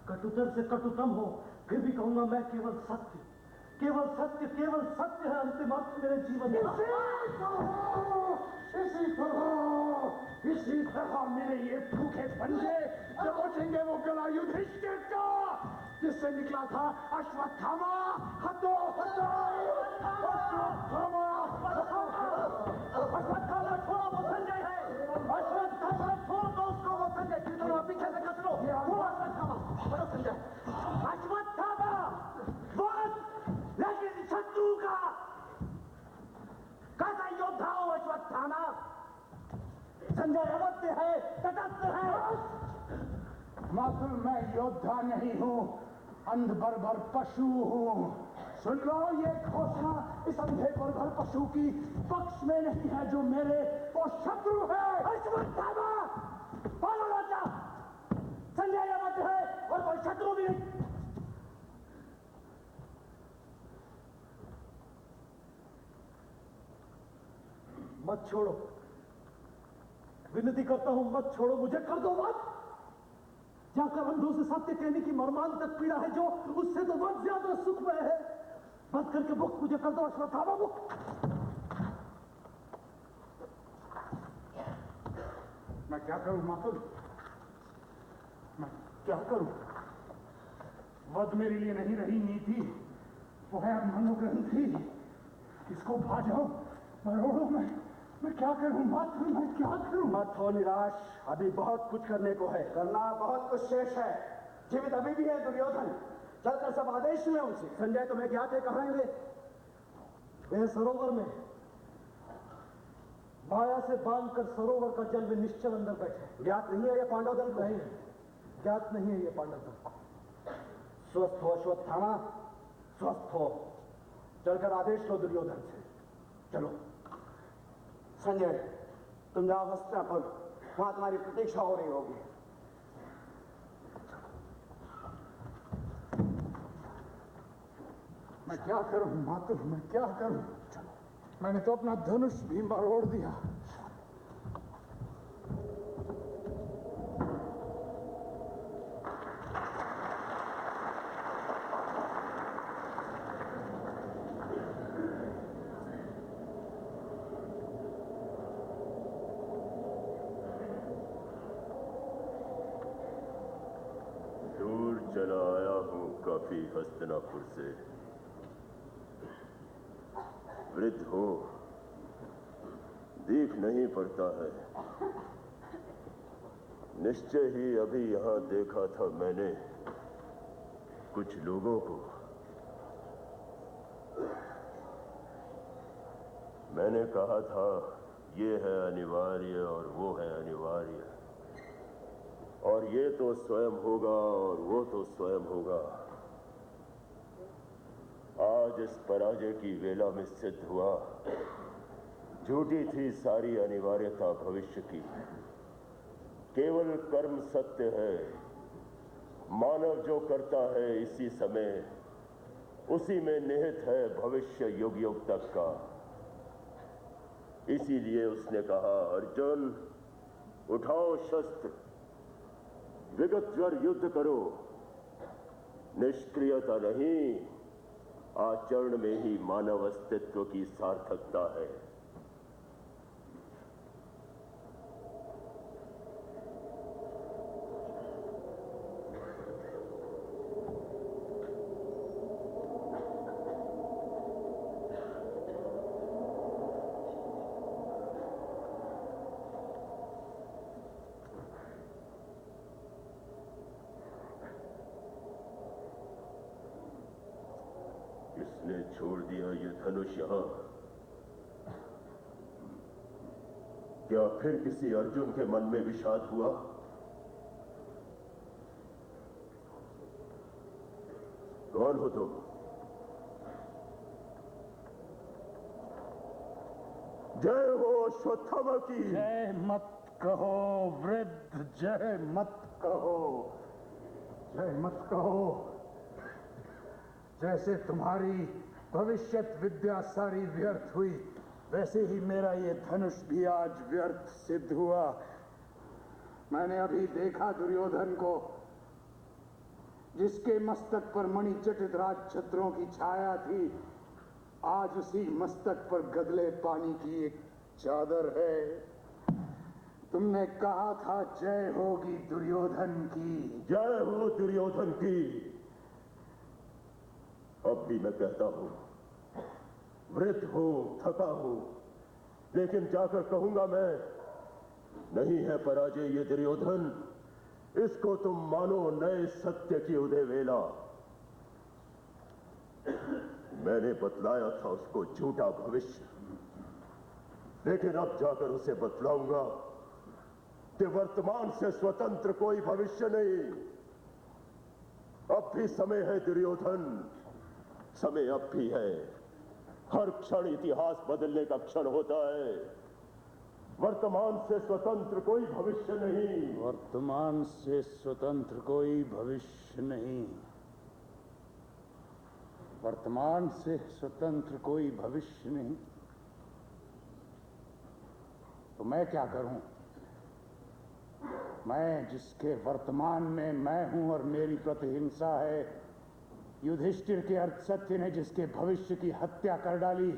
कटुतर से कटुतम हो, फिर भी कहूंगा मैं केवल सत्य, केवल सत्य, केवल सत्य है अंतिम अर्थ मेरे जीवन का। इसी तरह मेरे ये भूखे पंजे दबोचेंगे वो गला युधिष्ठिर का, जिससे निकला था अश्वत्थामा। हटो हटो अश्वत्थामा, अश्वत्थामा छोड़ो, वो संजय है। अश्वत्थामा छोड़ दो उसको, वो संजय। कीर्तन पीछे से कस लो, वो अश्वत्थामा, बड़ो संजय। अश्वत्थामा बस, लेकिन शत्रु का कैसा योद्धा हो अश्वत्थामा। संजय अवध्य है, तटस्थ है। मात्र मैं योद्धा नहीं हूं, अंध बर्बर पशु हूं। सुन लो, ये घोषणा इस अंधे बर्बर पशु की पक्ष में नहीं है जो मेरे वो शत्रु है। अश्वत्थामा बोलो राजा, संजय अवध्य है और कोई शत्रु भी नहीं। मत छोड़ो, विनती करता हूं, मत छोड़ो मुझे, कर दो मत। जाकर अंधों से सत्य कहने की मर्मांतक पीड़ा है जो, उससे तो बहुत ज्यादा सुखमय है। बंद करके मुक्त मुझे कर दो अश्वत्थामा, मुक्त। मैं क्या करूं मातुल, मैं क्या करूं? वध मेरे लिए नहीं रही नीति, वो है मनोग्रंथि। इसको भाजो, मरोड़ो। मैं क्या करूं मातृ, मैं क्या करूं? मत हो निराश, अभी बहुत कुछ करने को है। करना बहुत कुछ शेष है। जीवित अभी भी है दुर्योधन, चलकर सब आदेश में उनसे। संजय तुम्हें ज्ञात है कहाँ है वे सरोवर में। माया से बांधकर सरोवर का जल में निश्चल अंदर बैठे। ज्ञात नहीं है ये पांडव दल को? नहीं, ज्ञात नहीं है ये पांडव दल को। स्वस्थ हो अश्वत्थामा, स्वस्थ हो। चलकर आदेश लो दुर्योधन से। चलो संजय, तुम जाओ हस्तिनापुर, वहां तुम्हारी प्रतीक्षा हो रही होगी। मैं क्या करूं मातु, मैं क्या करूं? मैंने तो अपना धनुष भी मरोड़ दिया। दूर चला आया हूं काफी हस्तिनापुर से। वृद्ध हो, देख नहीं पड़ता है। निश्चय ही अभी यहां देखा था मैंने कुछ लोगों को। मैंने कहा था ये है अनिवार्य और वो है अनिवार्य, और ये तो स्वयं होगा और वो तो स्वयं होगा। आज इस पराजय की वेला में सिद्ध हुआ, झूठी थी सारी अनिवार्यता भविष्य की। केवल कर्म सत्य है। मानव जो करता है इसी समय, उसी में निहित है भविष्य युग युग तक का। इसीलिए उसने कहा, अर्जुन उठाओ शस्त्र, विगतज्वर युद्ध करो। निष्क्रियता नहीं, आचरण में ही मानव अस्तित्व की सार्थकता है। किसने छोड़ दिया ये धनुष यहां? क्या फिर किसी अर्जुन के मन में विषाद हुआ? कौन हो तुम? जय हो अश्वत्थामा की। जय मत कहो वृद्ध, जय मत कहो, जय मत कहो। जैसे तुम्हारी भविष्यत विद्या सारी व्यर्थ हुई, वैसे ही मेरा ये धनुष भी आज व्यर्थ सिद्ध हुआ। मैंने अभी देखा दुर्योधन को, जिसके मस्तक पर मणिचटित राजछत्रों की छाया थी, आज उसी मस्तक पर गदले पानी की एक चादर है। तुमने कहा था जय होगी दुर्योधन की। जय हो दुर्योधन की। अब भी मैं कहता हूं, वृद्ध हो, थका हो, लेकिन जाकर कहूंगा मैं, नहीं है पराजय ये दुर्योधन। इसको तुम मानो नए सत्य की उदय वेला। मैंने बतलाया था उसको झूठा भविष्य, लेकिन अब जाकर उसे बतलाऊंगा कि वर्तमान से स्वतंत्र कोई भविष्य नहीं। अब भी समय है दुर्योधन, समय अब भी है। हर क्षण इतिहास बदलने का क्षण होता है। वर्तमान से स्वतंत्र कोई भविष्य नहीं। वर्तमान से स्वतंत्र कोई भविष्य नहीं। वर्तमान से स्वतंत्र कोई भविष्य नहीं। तो मैं क्या करूं? मैं जिसके वर्तमान में मैं हूं और मेरी प्रतिहिंसा है, युधिष्ठिर के अर्धसत्य ने जिसके भविष्य की हत्या कर डाली,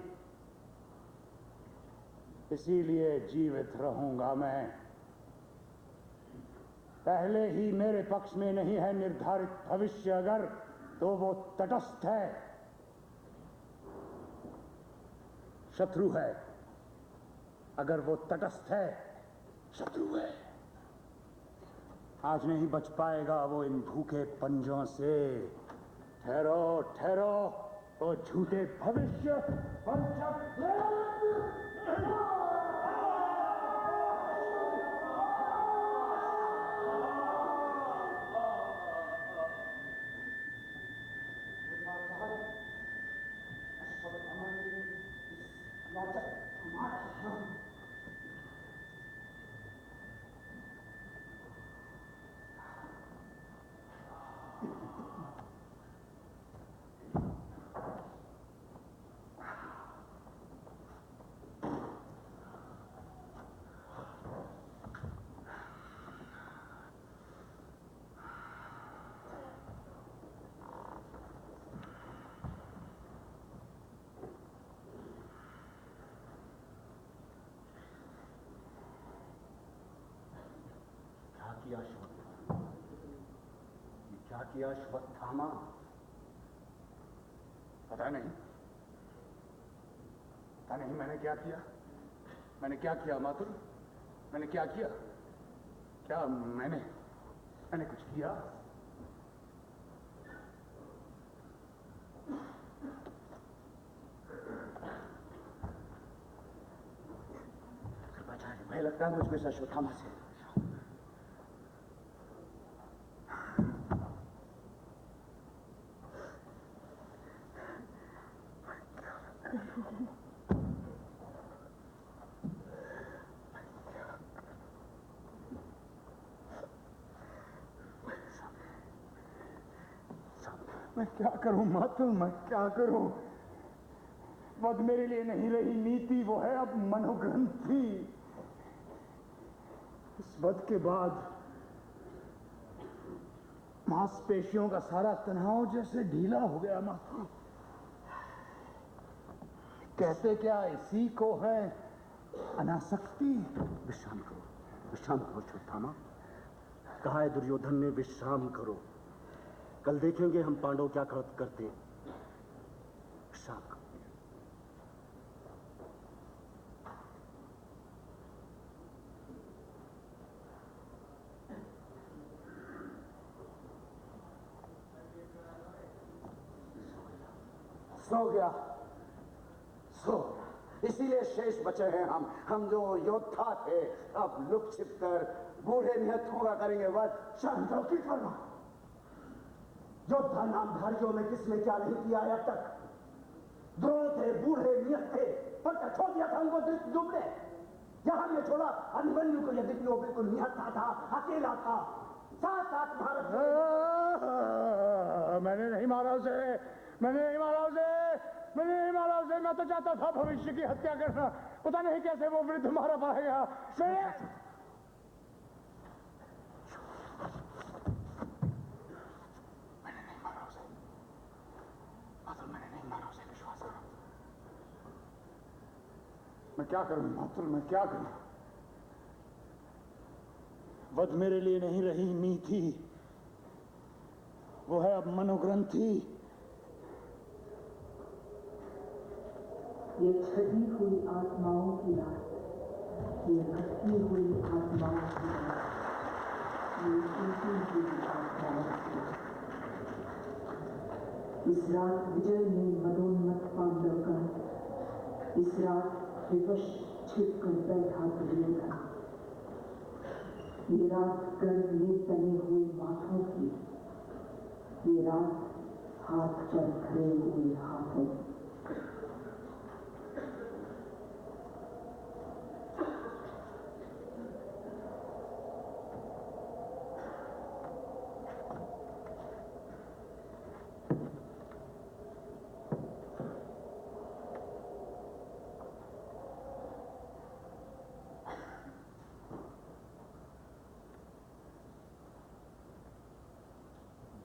इसीलिए जीवित रहूंगा मैं। पहले ही मेरे पक्ष में नहीं है निर्धारित भविष्य अगर, तो वो तटस्थ है, शत्रु है। अगर वो तटस्थ है, शत्रु है। आज नहीं बच पाएगा वो इन भूखे पंजों से। ठहरो ठहरो, वो झूठे भविष्य और किया अश्वत्थामा? ये क्या किया अश्वत्थामा? पता नहीं मैंने क्या किया। मैंने क्या किया मातुल? मैंने क्या किया? क्या मैंने कुछ किया? कृपाचार्य, भय लगता है मुझको इस अश्वत्थामा से। मैं क्या करूं मातुल, मैं क्या करूं? वध मेरे लिए नहीं रही नीति, वो है अब मनोग्रंथि। इस वध के बाद मांसपेशियों का सारा तनाव जैसे ढीला हो गया मातुल। कहते क्या इसी को है अनासक्ति। विश्राम करो अश्वत्थामा। कहा है दुर्योधन ने विश्राम करो। कल देखेंगे हम पांडव क्या करते हैं। विश्राम करो। सो गया। इसीलिए शेष बचे हैं हम जो योद्धा थे, अब लुक छिप कर बूढ़े निहत्थों का करेंगे वध। शांत रहो, की करना। योद्धा नामधारियों में किसने क्या नहीं किया है अब तक। द्रोण थे, बूढ़े नियत थे, पर छोड़ दिया था उनको डूबने। यहां ने छोड़ा अभिमन्यु को, यद्यपि वो बिल्कुल निहत्था था, अकेला था। साथ भारत। मैंने नहीं मारा उसे। मैं तो चाहता था भविष्य की हत्या करना। पता नहीं कैसे वो वृद्ध मारा पाएगा। मैंने नहीं मारा उसे। विश्वास करो। मैं क्या करूं मातुल, मैं क्या करूं? वध मेरे लिए नहीं रही नीति, वो है अब मनोग्रंथि। ये छठी हुई आत्माओं की रात, ये भटकी हुई आत्माओं की रात, ये टूटी हुई आत्माओं की रात। इस रात विजय में मदोन्मत्त पांडवगण, इस रात विवश छिपकर बैठा दुर्योधन। ये रात गर्व में तने हुए माथों की, ये रात हाथ चल खड़े हुए हाथों की।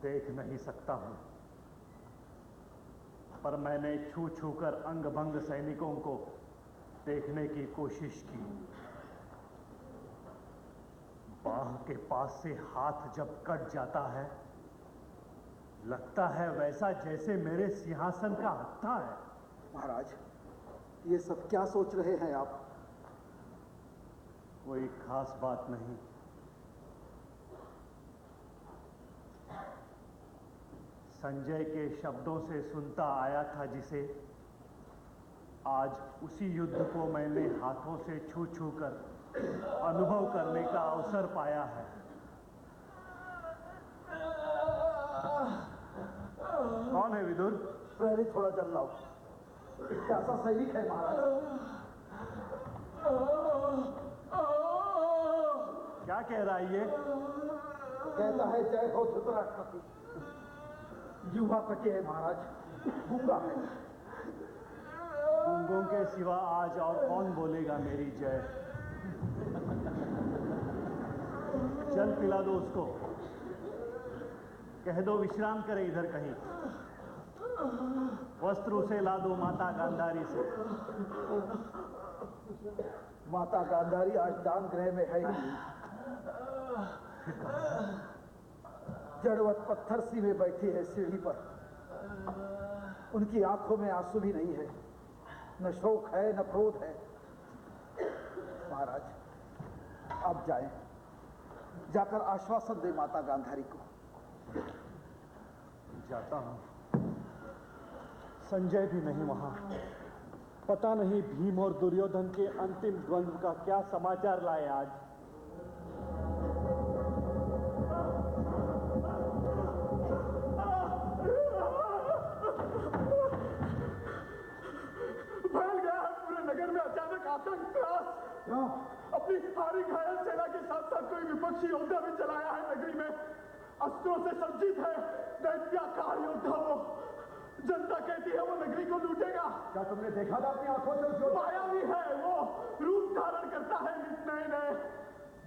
देख नहीं सकता हूं, पर मैंने छू छू कर अंग भंग सैनिकों को देखने की कोशिश की। बाह के पास से हाथ जब कट जाता है, लगता है वैसा जैसे मेरे सिंहासन का हत्था है। महाराज, ये सब क्या सोच रहे हैं आप? कोई खास बात नहीं। संजय के शब्दों से सुनता आया था जिसे, आज उसी युद्ध को मैंने हाथों से छू छू कर अनुभव करने का अवसर पाया है। कौन है विदुर? प्रहरी थोड़ा जल लाओ। कैसा सैनिक है महाराज? क्या कह रहा है ये? कहता है जय हो धृतराष्ट्र। युवा तके है महाराज, गूंगा है। गूंगों के सिवा आज और कौन बोलेगा मेरी जय? जल पिला दो उसको, कह दो विश्राम करे इधर कहीं। वस्त्र उसे ला दो माता गांधारी से। माता गांधारी आज दान गृह में है। जड़वत पत्थर सी में बैठी है सीढ़ी पर, उनकी आंखों में आंसू भी नहीं है, न शोक है न क्रोध है। महाराज, आप जाएं, जाकर आश्वासन दे माता गांधारी को। जाता हूं। संजय भी नहीं वहां। पता नहीं भीम और दुर्योधन के अंतिम द्वंद्व का क्या समाचार लाए आज। फैल गया है पूरे नगर में अचानक आतंक त्रास। अपनी हारी घायल सेना के साथ साथ कोई विपक्षी योद्धा भी चलाया है नगरी में। अस्त्रों से सज्जित है दैत्याकार योद्धा। वो जनता कहती है वो नगरी को लूटेगा। क्या तुमने देखा था अपनी आंखों से? जो मायावी है वो, रूप धारण करता है नए नए।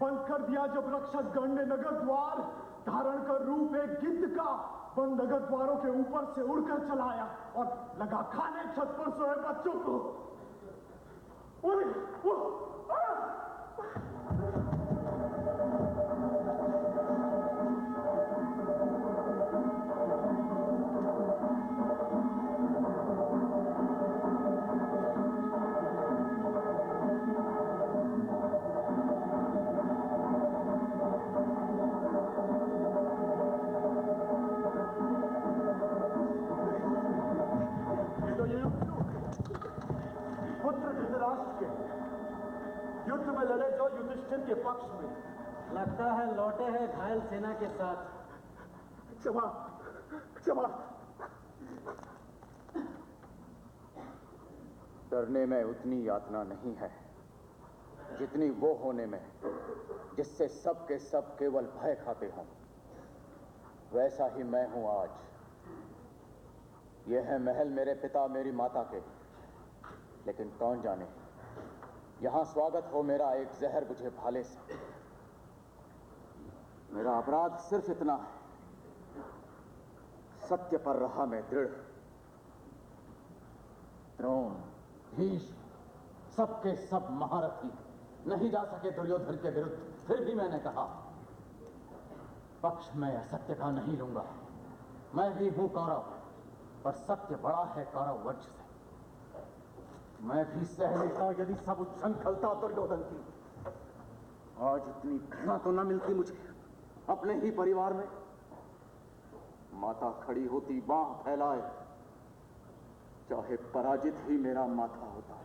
बंद कर दिया जब रक्षक गण ने नगर द्वार, धारण कर रूप एक गिद्ध का बंद नगर द्वारों के ऊपर से उड़कर चलाया और लगा खाने छत पर सोए बच्चों को। युद्ध में लड़े जो युधिष्ठिर के पक्ष में। लगता है लौटे हैं घायल सेना के साथ। क्षमा क्षमा। डरने में उतनी यातना नहीं है जितनी वो होने में जिससे सब के सब केवल भय खाते हों। वैसा ही मैं हूं आज। यह है महल मेरे पिता मेरी माता के, लेकिन कौन जाने यहां स्वागत हो मेरा एक जहर बुझे भाले से। मेरा अपराध सिर्फ इतना है, सत्य पर रहा मैं दृढ़। द्रोण, भीष्म, सबके सब महारथी नहीं जा सके दुर्योधन के विरुद्ध। फिर भी मैंने कहा पक्ष में असत्य का नहीं लूंगा। मैं भी हूं कौरव, पर सत्य बड़ा है कौरव वंश से। मैं भी सह लेता यदि सब उच्छृंखलता दुर्योधन की। आज इतनी घृणा तो न मिलती मुझे अपने ही परिवार में। माता खड़ी होती बांह फैलाए, चाहे पराजित ही मेरा माथा होता।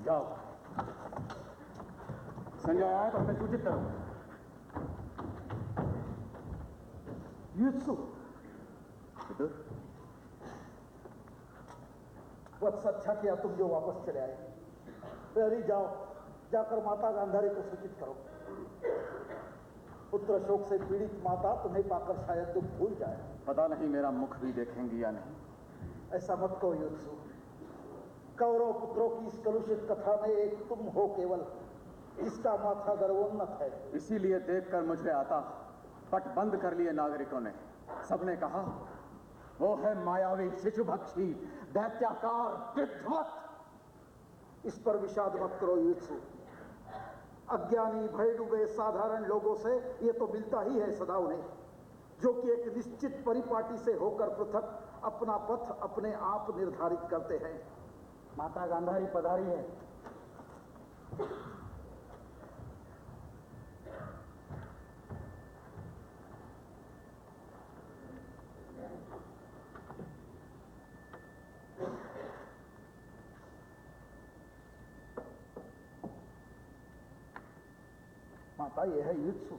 जाओ, संजय आया तो हमें सूचित करो। युत्सु, वत्स अच्छा किया तुम जो वापस चले आए। प्रहरी जाओ, जाकर माता गांधारी को सूचित करो। पुत्र शोक से पीड़ित माता तुम्हें पाकर शायद तुम भूल जाए। पता नहीं मेरा मुख भी देखेंगी या नहीं। ऐसा मत कहो युत्सु। कौरव पुत्रों की इस कलुषित कथा में एक तुम हो केवल, इसका माथा गर्वोन्नत है। इसीलिए देखकर मुझे आता पट बंद कर लिए नागरिकों ने। सबने कहा वो है मायावी शिशुभक्षी दैत्याकार विध्वत। इस पर विषाद मत करो युत्सु। अज्ञानी भय डूबे साधारण लोगों से ये तो मिलता ही है सदा उन्हें, जो कि एक निश्चित परिपाटी से होकर पृथक अपना पथ अपने आप निर्धारित करते हैं। माता गांधारी पधारी है। माता यह है युत्सु।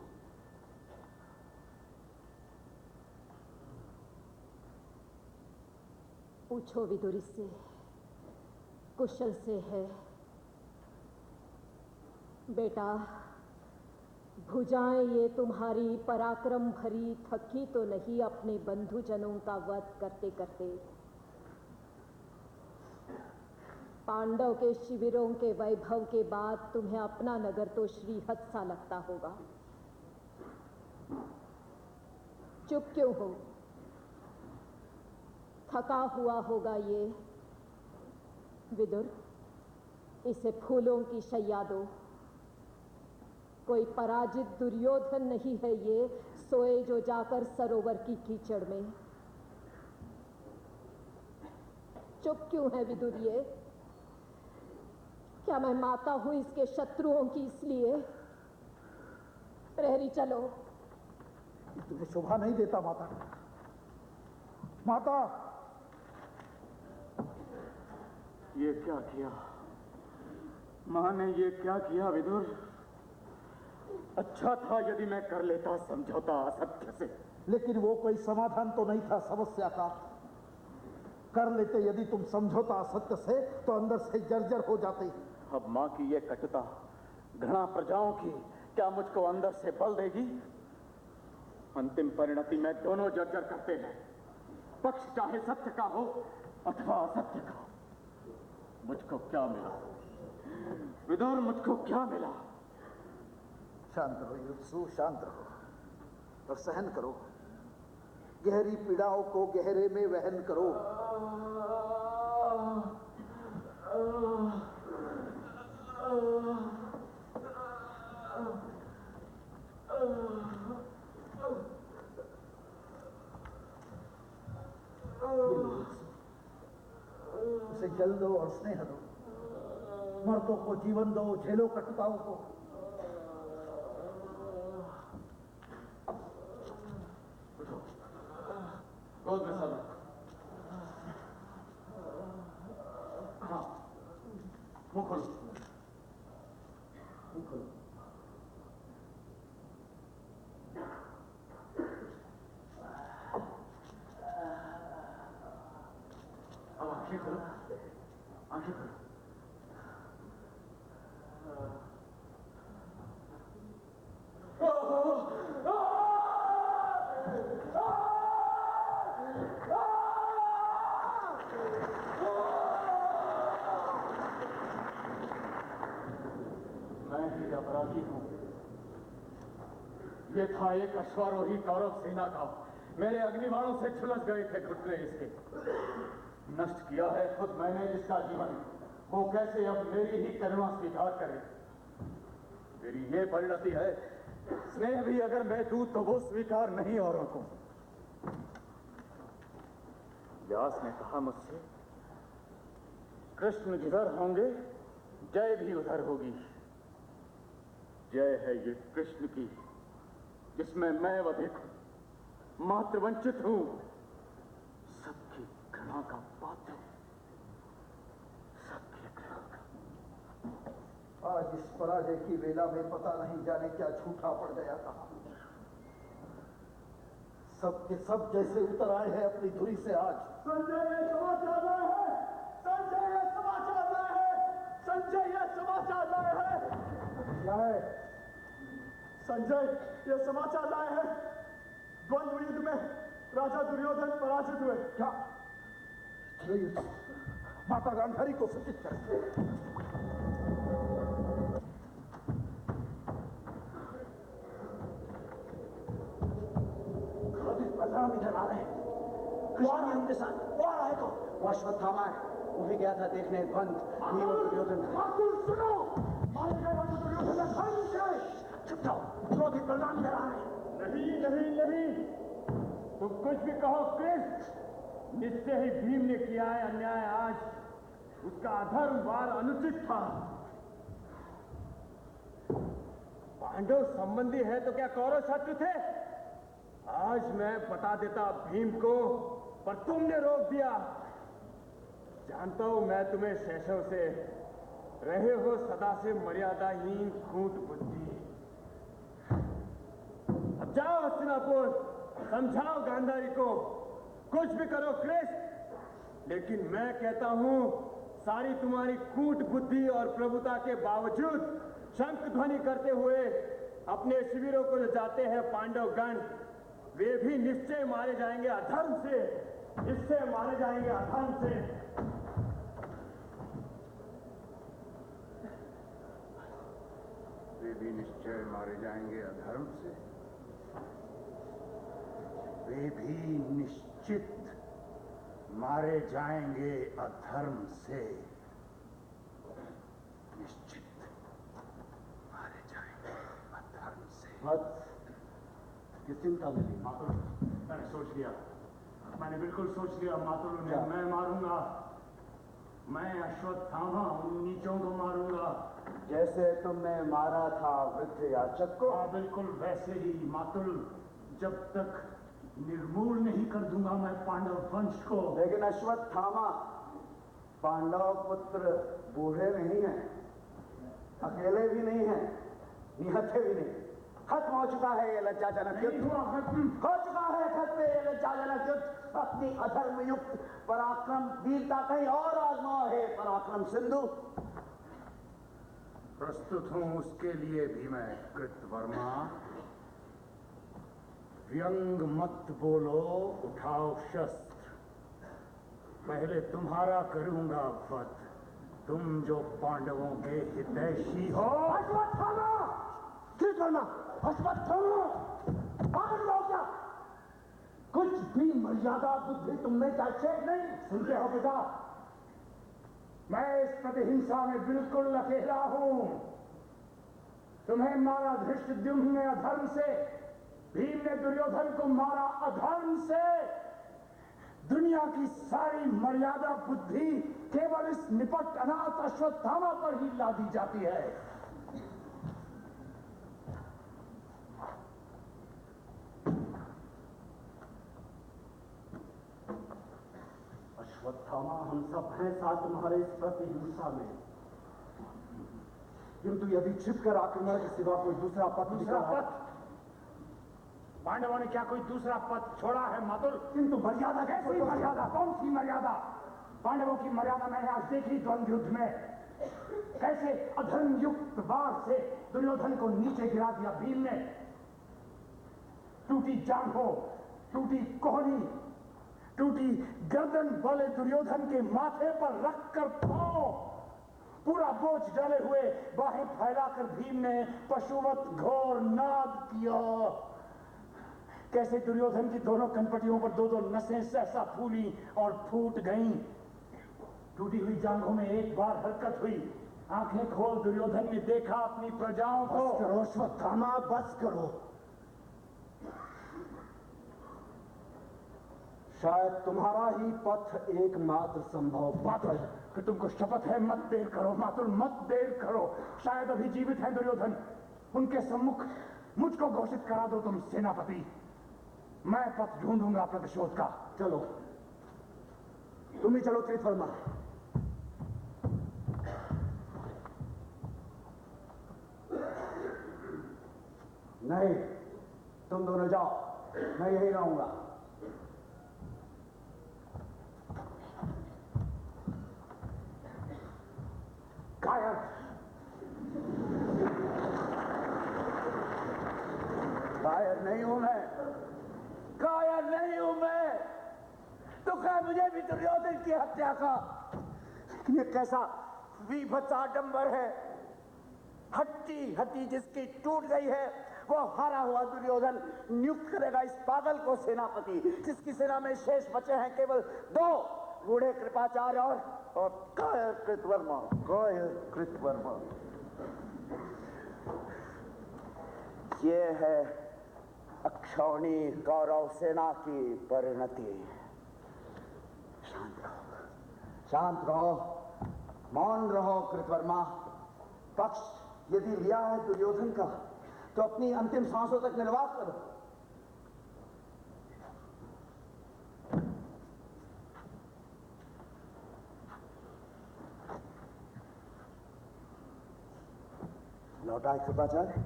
पूछो विदुर से, कुशल से है। बेटा, भुजाएं ये तुम्हारी पराक्रम भरी थकी तो नहीं अपने बंधुजनों का वध करते करते? पांडव के शिविरों के वैभव के बाद तुम्हें अपना नगर तो श्रीहत सा लगता होगा। चुप क्यों हो? थका हुआ होगा ये। विदुर, इसे फूलों की शैया दो। कोई पराजित दुर्योधन नहीं है ये, सोए जो जाकर सरोवर की कीचड़ में। चुप क्यों है विदुर ये? क्या मैं माता हूं इसके शत्रुओं की इसलिए? प्रहरी चलो। तुम्हें शोभा नहीं देता माता। माता, ये क्या किया मां ने? ये क्या किया विदुर? अच्छा था यदि मैं कर लेता समझौता असत्य से, लेकिन वो कोई समाधान तो नहीं था समस्या का। कर लेते यदि तुम समझौता असत्य से तो अंदर से जर्जर हो जाते। अब मां की ये कटुता, घृणा प्रजाओं की, क्या मुझको अंदर से बल देगी? अंतिम परिणति में दोनों जर्जर करते हैं, पक्ष चाहे सत्य का हो अथवा असत्य का। मुझको क्या मिला विदुर, मुझको क्या मिला? शांत रहो युत्सु, शांत रहो और सहन करो। गहरी पीड़ाओं को गहरे में वहन करो। उसे जल दो और स्नेह दो। मर्दों को जीवन दो, झेलो कटुताओं को। गोद में सब हाँ, मुंह खोलो, मुंह खोलो। अब आंखें खोलो, आंखें खोलो। अपराधी हूं। ये था एक अश्वारोही कौरव सेना का, मेरे अग्निबाणों से झुलस गए थे घुटने इसके। नष्ट किया है खुद मैंने जिसका जीवन, वो कैसे अब मेरी ही करुणा स्वीकार करे? मेरी ये परिणति है, स्नेह भी अगर मैं दूं तो वो स्वीकार नहीं औरों को। व्यास ने कहा मुझसे, कृष्ण जिधर होंगे जय भी उधर होगी। जय है ये कृष्ण की, जिसमें मैं अधिक हूं, मात्र वंचित हूं, सबकी घृणा का पात्र, सबकी घृणा का। आज इस पराजय की वेला में पता नहीं जाने क्या झूठा पड़ गया था। सबके सब जैसे उतर आए हैं अपनी धुरी से आज। संजय ये समाचार लाए हैं, संजय ये समाचार लाए हैं, संजय ये समाचार लाए हैं। क्या है? संजय ये समाचार लाए हैं, द्वंद्व युद्ध में राजा दुर्योधन पराजित हुए। क्या? माता गांधारी को सूचित करें। बलराम इधर आ रहे हैं, कृष्ण उनके साथ। वो आ रहा है तो वो अश्वत्थामा है, वो भी गया था देखने द्वंद्व भीम और दुर्योधन का। सुनो, मारे गए राजा दुर्योधन ने धर्म से। चुप रहो, क्रोधित बलराम इधर आ रहे हैं। नहीं नहीं नहीं, तुम कुछ भी कहो कृष्ण, निश्चय ही भीम ने किया है अन्याय। आज उसका अधर्म वार अनुचित था। पांडव संबंधी है तो क्या कौरव शत्रु थे? आज मैं बता देता भीम को, पर तुमने रोक दिया। जानता हूं मैं तुम्हें शैशव से रहे हो सदा से मर्यादाहीन कूट बुद्धि। अब जाओ हस्तिनापुर, समझाओ गांधारी को, कुछ भी करो कृष्ण, लेकिन मैं कहता हूं सारी तुम्हारी कूट बुद्धि और प्रभुता के बावजूद शंख ध्वनि करते हुए अपने शिविरों को जो जाते हैं पांडव गण, वे भी निश्चय मारे जाएंगे अधर्म से, इससे मारे जाएंगे अधर्म से। वे भी निश्चय मारे जाएंगे अधर्म से, वे भी निश्चित मारे जाएंगे अधर्म से, निश्चित मारे जाएंगे अधर्म किस चिंता में ली? मातुल, मैंने सोच लिया, मैंने बिल्कुल सोच लिया मातुल, उन्हें मैं मारूंगा। मैं अश्वत्थामा उन नीचों को मारूंगा जैसे तुमने मारा था वृद्ध याचक को। हाँ, बिल्कुल वैसे ही मातुल। जब तक निर्मूल नहीं कर दूंगा मैं पांडव वंश को। लेकिन अश्वत्थामा, पांडव पुत्र बूढ़े नहीं हैं, अकेले भी नहीं हैं, निहत्थे भी नहीं। खत्म हो चुका है ये लज्जाजनक युद्ध। हो चुका है खत्म ये लज्जाजनक युद्ध। अपनी अधर्म युक्त पराक्रम वीरता कहीं और आजमाओ है पराक्रम सिंधु। प्रस्तुत हूं उसके लिए भी मैं कृतवर्मा। व्यंग मत बोलो, उठाओ शस्त्र। पहले तुम्हारा करूंगा वध, तुम जो पांडवों के हितैषी हो। अश्वत्थामा! कृतवर्मा! अश्वत्थामा! पागल हो क्या? कुछ भी मर्यादा बुद्धि तुमने चाहे नहीं। सुनते हो पिता, मैं इस प्रतिहिंसा में बिल्कुल अकेला हूं। तुम्हें मारा धृष्टद्युम्न ने अधर्म से, भीम ने दुर्योधन को मारा अधर्म से। दुनिया की सारी मर्यादा बुद्धि केवल इस निपट अनाथ अश्वत्थामा पर ही लादी जाती है। अश्वत्थामा, हम सब हैं साथ तुम्हारे इस प्रतिहिंसा में, किंतु यदि छिपकर आक्रमण के सिवा कोई दूसरा पथ पांडवों ने क्या कोई दूसरा पथ छोड़ा है मातुल? किंतु मर्यादा कैसी मर्यादा? कौन सी मर्यादा? पांडवों की मर्यादा मैंने आज देखी द्वंद्व युद्ध में। कैसे अधर्म युक्त वार से दुर्योधन को नीचे गिरा दिया भीम ने। टूटी जांघों, टूटी कोहनी, टूटी गर्दन वाले दुर्योधन के माथे पर रखकर पांव, पूरा बोझ डाले हुए बाहें फैलाकर भीम ने पशुवत घोर नाद किया। कैसे दुर्योधन की दोनों कनपटियों पर दो दो नसें सहसा फूली और फूट गईं। टूटी हुई जांघों में एक बार हरकत हुई, आंखें खोल दुर्योधन ने देखा अपनी प्रजाओं को। बस करो अश्वत्थामा, बस करो। शायद तुम्हारा ही पथ एकमात्र संभव मातुल, फिर तुमको शपथ है, मत देर करो मातुल, मत देर करो। शायद अभी जीवित है दुर्योधन, उनके सम्मुख मुझको घोषित करा दो तुम सेनापति। मैं पथ ढूंढूंगा प्रतिशोध का। चलो, तुम ही चलो कृतवर्मा। नहीं, तुम दोनों जाओ, मैं यहीं रहूंगा। कायर, कायर नहीं हूं मैं, कायर नहीं हूं मैं। तो क्या मुझे भी दुर्योधन की हत्या का ये कैसा विभत्स आडंबर है। हट्टी हट्टी जिसकी टूट गई है वो हारा हुआ दुर्योधन नियुक्त करेगा इस पागल को सेनापति, जिसकी सेना में शेष बचे हैं केवल 2 बूढ़े कृपाचार्य और कायर कृतवर्मा। कायर कृतवर्मा, ये है अक्षौणी कौरव सेना की परिणति। शांत रहो, शांत रहो, मौन रहो कृतवर्मा। पक्ष यदि लिया है दुर्योधन का तो अपनी अंतिम सांसों तक निर्वाह करो। लौटाए कृपाचार्य।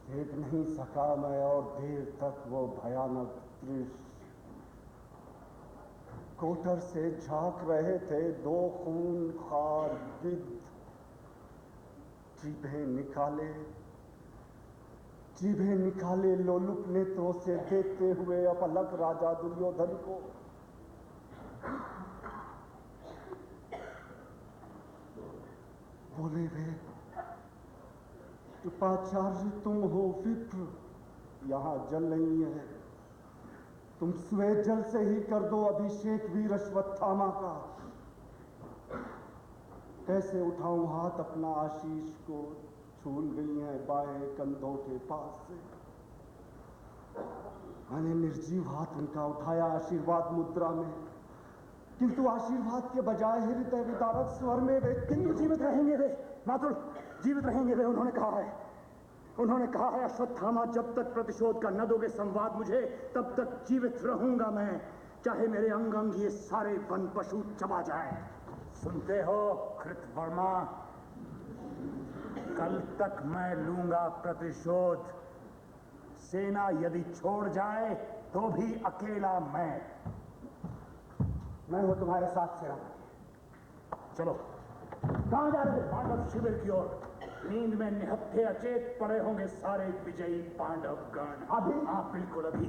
देख नहीं सका मैं और देर तक वो भयानक दृश्य। कोटर से झांक रहे थे 2 खूंखार गिद्ध, जीभें निकाले लोलुप नेत्रों से देखते हुए अपलक राजा दुर्योधन को। बोले वे, कृपाचार्य तुम हो विप्र, यहां जल नहीं है, तुम स्वेद जल से ही कर दो अभिषेक वीर अश्वत्थामा का। कैसे उठाऊं हाथ अपना आशीष को छूल गई हैं बाएं कंधों के पास से। मैंने निर्जीव हाथ उनका उठाया आशीर्वाद मुद्रा में, किंतु आशीर्वाद के बजाय हृदय विदारक स्वर में वे किंतु जीवित रहेंगे वे मातुल, जीवित रहेंगे वे। उन्होंने कहा है अश्वत्थामा, जब तक प्रतिशोध का न दोगे संवाद मुझे, तब तक जीवित रहूंगा मैं, चाहे मेरे अंग अंग ये सारे वन पशु चबा जाए। सुनते हो कृतवर्मा, कल तक मैं लूंगा प्रतिशोध। सेना यदि छोड़ जाए तो भी अकेला मैं हूं तुम्हारे साथ सेनापति। चलो। कहां जा रहे थे? पांडव शिविर की ओर। नींद में निहत्थे अचेत पड़े होंगे सारे विजयी पांडव गण। अभी? हाँ बिल्कुल अभी।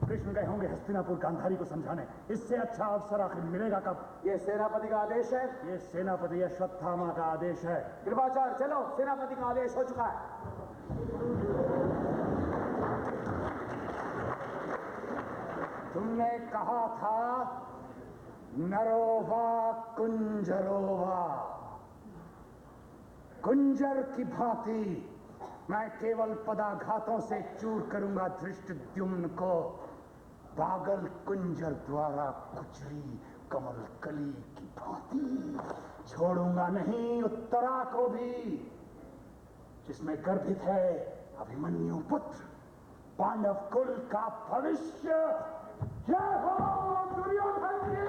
कृष्ण गए होंगे हस्तिनापुर गांधारी को समझाने। इससे अच्छा अवसर आखिर मिलेगा कब? ये सेनापति का आदेश है। ये सेनापति अश्वत्थामा का आदेश है। कृपाचार्य चलो, सेनापति का आदेश हो चुका है। तुमने कहा था नरोवा कुंजरोवा, कुंजर की भांति मैं केवल पदाघातों से चूर करूंगा धृष्टद्युम्न को। पागल कुंजर द्वारा कुचली कमल कली की भांति छोड़ूंगा नहीं उत्तरा को भी, जिसमें गर्भित है अभिमन्यु पुत्र, पांडव कुल का भविष्य। जय हो दुर्योधन की।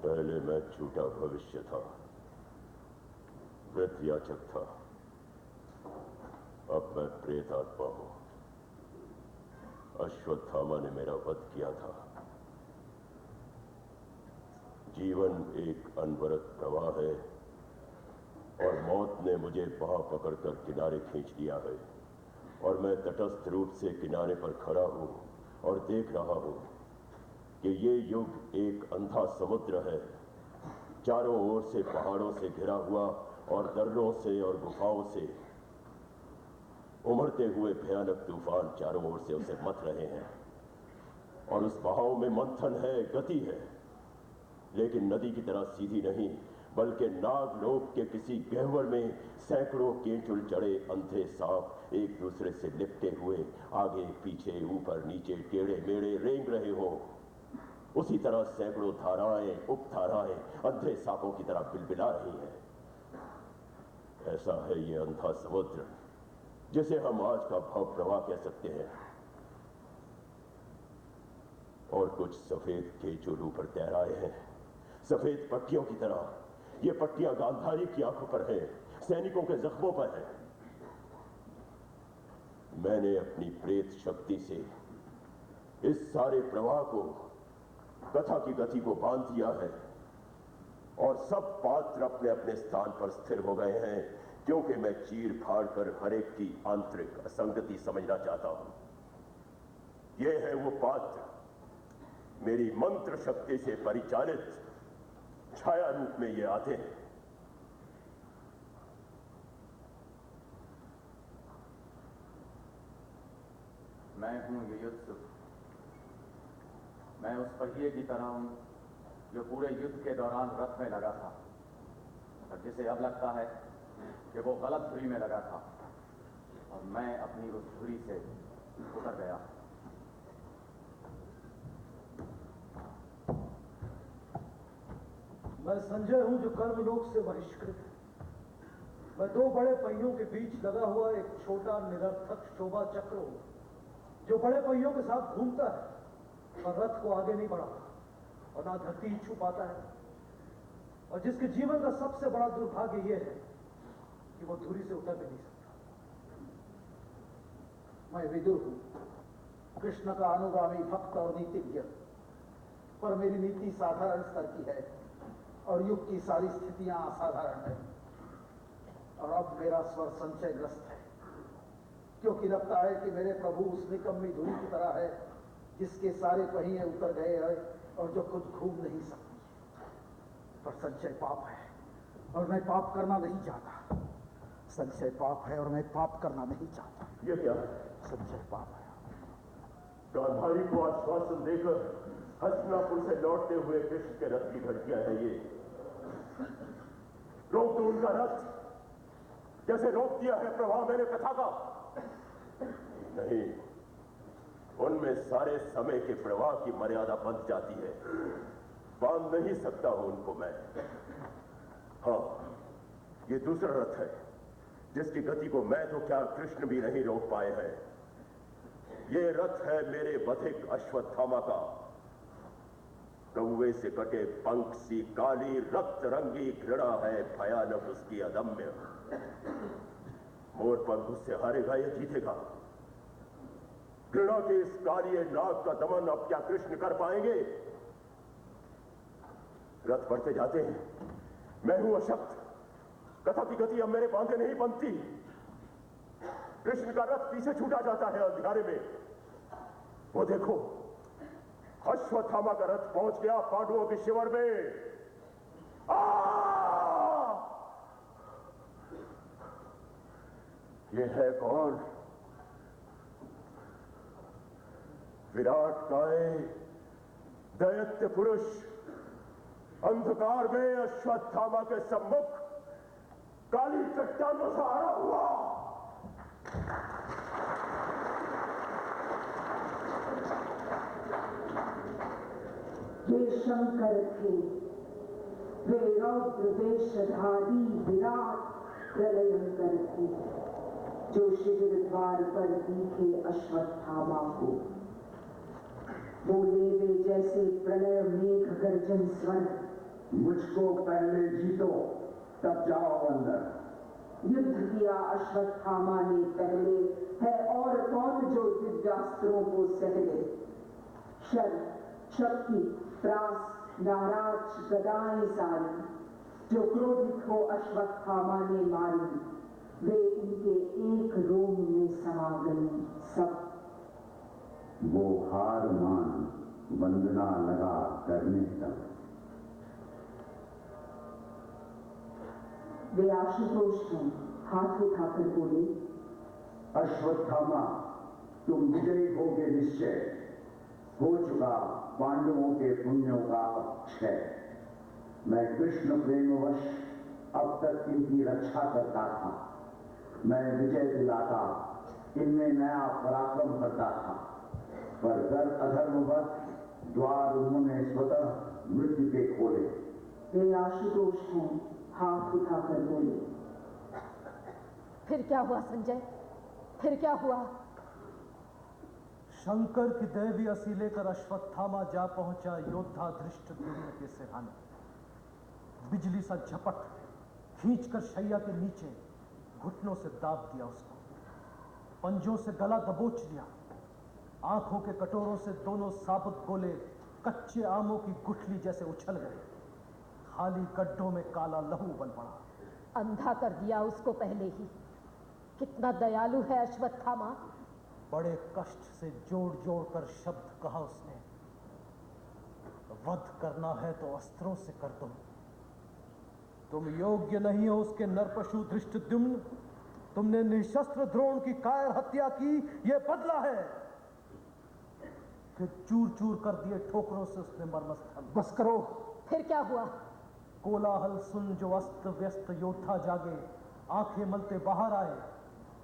पहले मैं झूठा भविष्य था, मृत याचक था, अब मैं प्रेत आत्मा हूं। अश्वत्थामा ने मेरा वध किया था। जीवन एक अनवरत प्रवाह है और मौत ने मुझे बांह पकड़कर किनारे खींच लिया है, और मैं तटस्थ रूप से किनारे पर खड़ा हूं और देख रहा हूं कि ये युग एक अंधा समुद्र है, चारों ओर से पहाड़ों से घिरा हुआ और दर्रों से और गुफाओं से उमड़ते हुए भयानक तूफान चारों ओर से उसे मथ रहे हैं। और उस बहाव में मंथन है, गति है, लेकिन नदी की तरह सीधी नहीं, बल्कि नागलोक के किसी गहवर में सैकड़ों केंचुल चढ़े अंधे सांप एक दूसरे से लिपटे हुए आगे पीछे ऊपर नीचे टेढ़े मेढ़े रेंग रहे हो। उसी तरह सैकड़ों धाराएं उपधाराएं अंधे सांपों की तरह बिलबिला रही हैं। ऐसा है ये अंधा समुद्र, जिसे हम आज का भाव प्रवाह कह सकते हैं। और कुछ सफेद केंचुल ऊपर तैराए हैं, सफेद पट्टियों की तरह। ये पट्टियां गांधारी की आंखों पर है, सैनिकों के जख्मों पर है। मैंने अपनी प्रेत शक्ति से इस सारे प्रवाह को, कथा की गति को बांध दिया है, और सब पात्र अपने अपने स्थान पर स्थिर हो गए हैं, क्योंकि मैं चीर फाड़ कर हर एक की आंतरिक असंगति समझना चाहता हूं। ये है वो पात्र, मेरी मंत्र शक्ति से परिचालित छाया रूप में ये आते हैं। मैं हूं युयुत्सु। मैं उस पहिए की तरह हूं जो पूरे युद्ध के दौरान रथ में लगा था, और जिसे अब लगता है कि वो गलत धुरी में लगा था, और मैं अपनी उस धुरी से उतर गया। मैं संजय हूं जो कर्मलोक से बहिष्कृत है। मैं दो बड़े पहियों के बीच लगा हुआ एक छोटा निरर्थक शोभा चक्र हूं, जो बड़े पहियों के साथ घूमता है और रथ को आगे नहीं बढ़ाता और ना धरती छू पाता है, और जिसके जीवन का सबसे बड़ा दुर्भाग्य यह है कि वो धुरी से उतर भी नहीं सकता। मैं विदुर हूं, कृष्ण का अनुगामी भक्त और नीतिज्ञ, पर मेरी नीति साधारण स्तर की है और युग की सारी स्थितियां असाधारण है। और अब मेरा स्वर संशयग्रस्त है, क्योंकि लगता है कि मेरे प्रभु उस निकम्मी धुरी की तरह है जिसके सारे पहिए उतर गए हैं और जो खुद घूम नहीं सकती। पर संशय पाप है और मैं पाप करना नहीं चाहता। संशय पाप है और मैं पाप करना नहीं चाहता। ये क्या? संशय पाप है। गांधारी को आश्वासन देकर हस्तिनापुर से लौटते हुए कृष्ण के रथ की घड़कियां है ये। रोक दो उनका रथ, जैसे रोक दिया है प्रवाह मैंने कथा का। नहीं, उनमें सारे समय के प्रवाह की मर्यादा बंध जाती है। बांध नहीं सकता हूं उनको मैं। हाँ, ये दूसरा रथ है जिसकी गति को मैं तो क्या कृष्ण भी नहीं रोक पाए हैं। ये रथ है मेरे बधिक अश्वत्थामा का। कौवे से कटे पंख सी काली रक्त रंगी घृणा है भयानक उसकी अदम्य। मोर पंख उससे हारेगा या जीतेगा? घृणा के इस काली नाग का दमन अब क्या कृष्ण कर पाएंगे? रथ बढ़ते जाते हैं, मैं हूं अशक्त। कथा की गति अब मेरे बांधे नहीं बनती। कृष्ण का रथ पीछे छूटा जाता है अंधियारे में। वो देखो, अश्वत्थामा का रथ पहुंच गया पांडवों के शिविर में। ये है कौन? विराट काय, दैत्य पुरुष, अंधकार में अश्वत्थामा के सम्मुख काली चट्टानों से हारा हुआ। वे शंकर थे, वे रौद्र वेशधारी विराट प्रलयंकर थे, जो शिविर द्वार पर दिखे अश्वत्थामा को। बोले वे जैसे प्रलय मेघ गर्जन स्वर, मुझको पहले जीतो तब जाओ अंदर। युद्ध किया अश्वत्थामा ने पहले, है और कौन जो दिव्यास्त्रों को सहले। शर, शक्ति, प्रास, नाराज गदाएं सारी, जो क्रोधित हो अश्वत्थामा ने मारी, वे इनके एक रोम में समा गई सब। वो हार मान वंदना लगा करने तक। वे आशुतोष हैं, हाथ उठाकर बोले, अश्वत्थामा, तुम विजयी होगे निश्चय। हो चुका पांडवों के पुण्यों का क्षय। मैं कृष्ण प्रेमवश अब तक इनकी रक्षा करता था। मैं विजय दिलाता, इनमें नया पराक्रम करता था। पर कर अधर्मवश द्वार उन्होंने स्वतः मृत्यु के खोले। वे आशुतोष हैं, हाथ उठाकर बोले, फिर क्या हुआ संजय? फिर क्या हुआ? शंकर की दैवी असी लेकर अश्वत्थामा जा पहुंचा योद्धा धृष्टद्युम्न के सिरहाने। बिजली सा झपट खींचकर शैया के नीचे घुटनों से दाब दिया उसको, पंजों से गला दबोच लिया। आंखों के कटोरों से दोनों साबुत गोले कच्चे आमों की गुठली जैसे उछल गए। खाली गड्ढों में काला लहू बन पड़ा। अंधा कर दिया उसको पहले ही। कितना दयालु है अश्वत्थामा। बड़े कष्ट से जोड़ जोड़ कर शब्द कहा उसने, वध करना है तो अस्त्रों से कर दो। तुम योग्य नहीं हो उसके नरपशु धृष्टद्युम्न। तुमने निशस्त्र द्रोण की कायर हत्या की, यह बदला है। फिर चूर चूर कर दिए ठोकरों से उसने मर्मस्थल। बस करो। फिर क्या हुआ? कोलाहल सुन जो अस्त व्यस्त योद्धा जागे, आंखें मलते बाहर आए।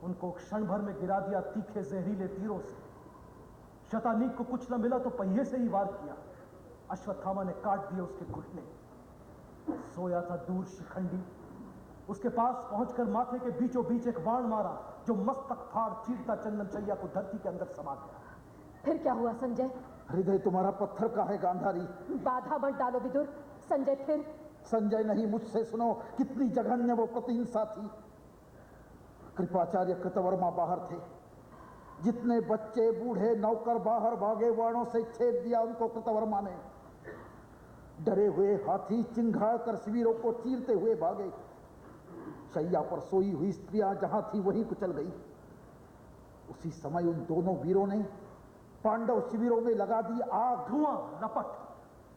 उनको क्षण भर में गिरा दिया तीखे जहरीले तीरों से। शतानीक को कुछ न मिला तो पहिए से ही वार किया। अश्वत्थामा ने काट दिए उसके घुटने। सोया था दूर शिखंडी, उसके पास पहुंचकर माथे के बीचों बीच एक बाण मारा जो मस्तक फाड़ चीरता चंदनचैया को धरती के अंदर समा गया। फिर क्या हुआ संजय? हृदय तुम्हारा पत्थर का है गांधारी। बाधा मत डालो विदुर। संजय फिर? संजय नहीं, मुझसे सुनो। कितनी जघन्य वो प्रतिहिंसा थी। कृपाचार्य कृतवर्मा बाहर थे। जितने बच्चे बूढ़े नौकर बाहर भागे, बाणों से छेद दिया उनको कृतवर्मा ने। डरे हुए हाथी चिंघाड़ कर शिविरों को चीरते हुए भागे। शैया पर सोई हुई स्त्रियां जहां थी वहीं कुचल गई। उसी समय उन दोनों वीरों ने पांडव शिविरों में लगा दी आग। धुआं, रपट,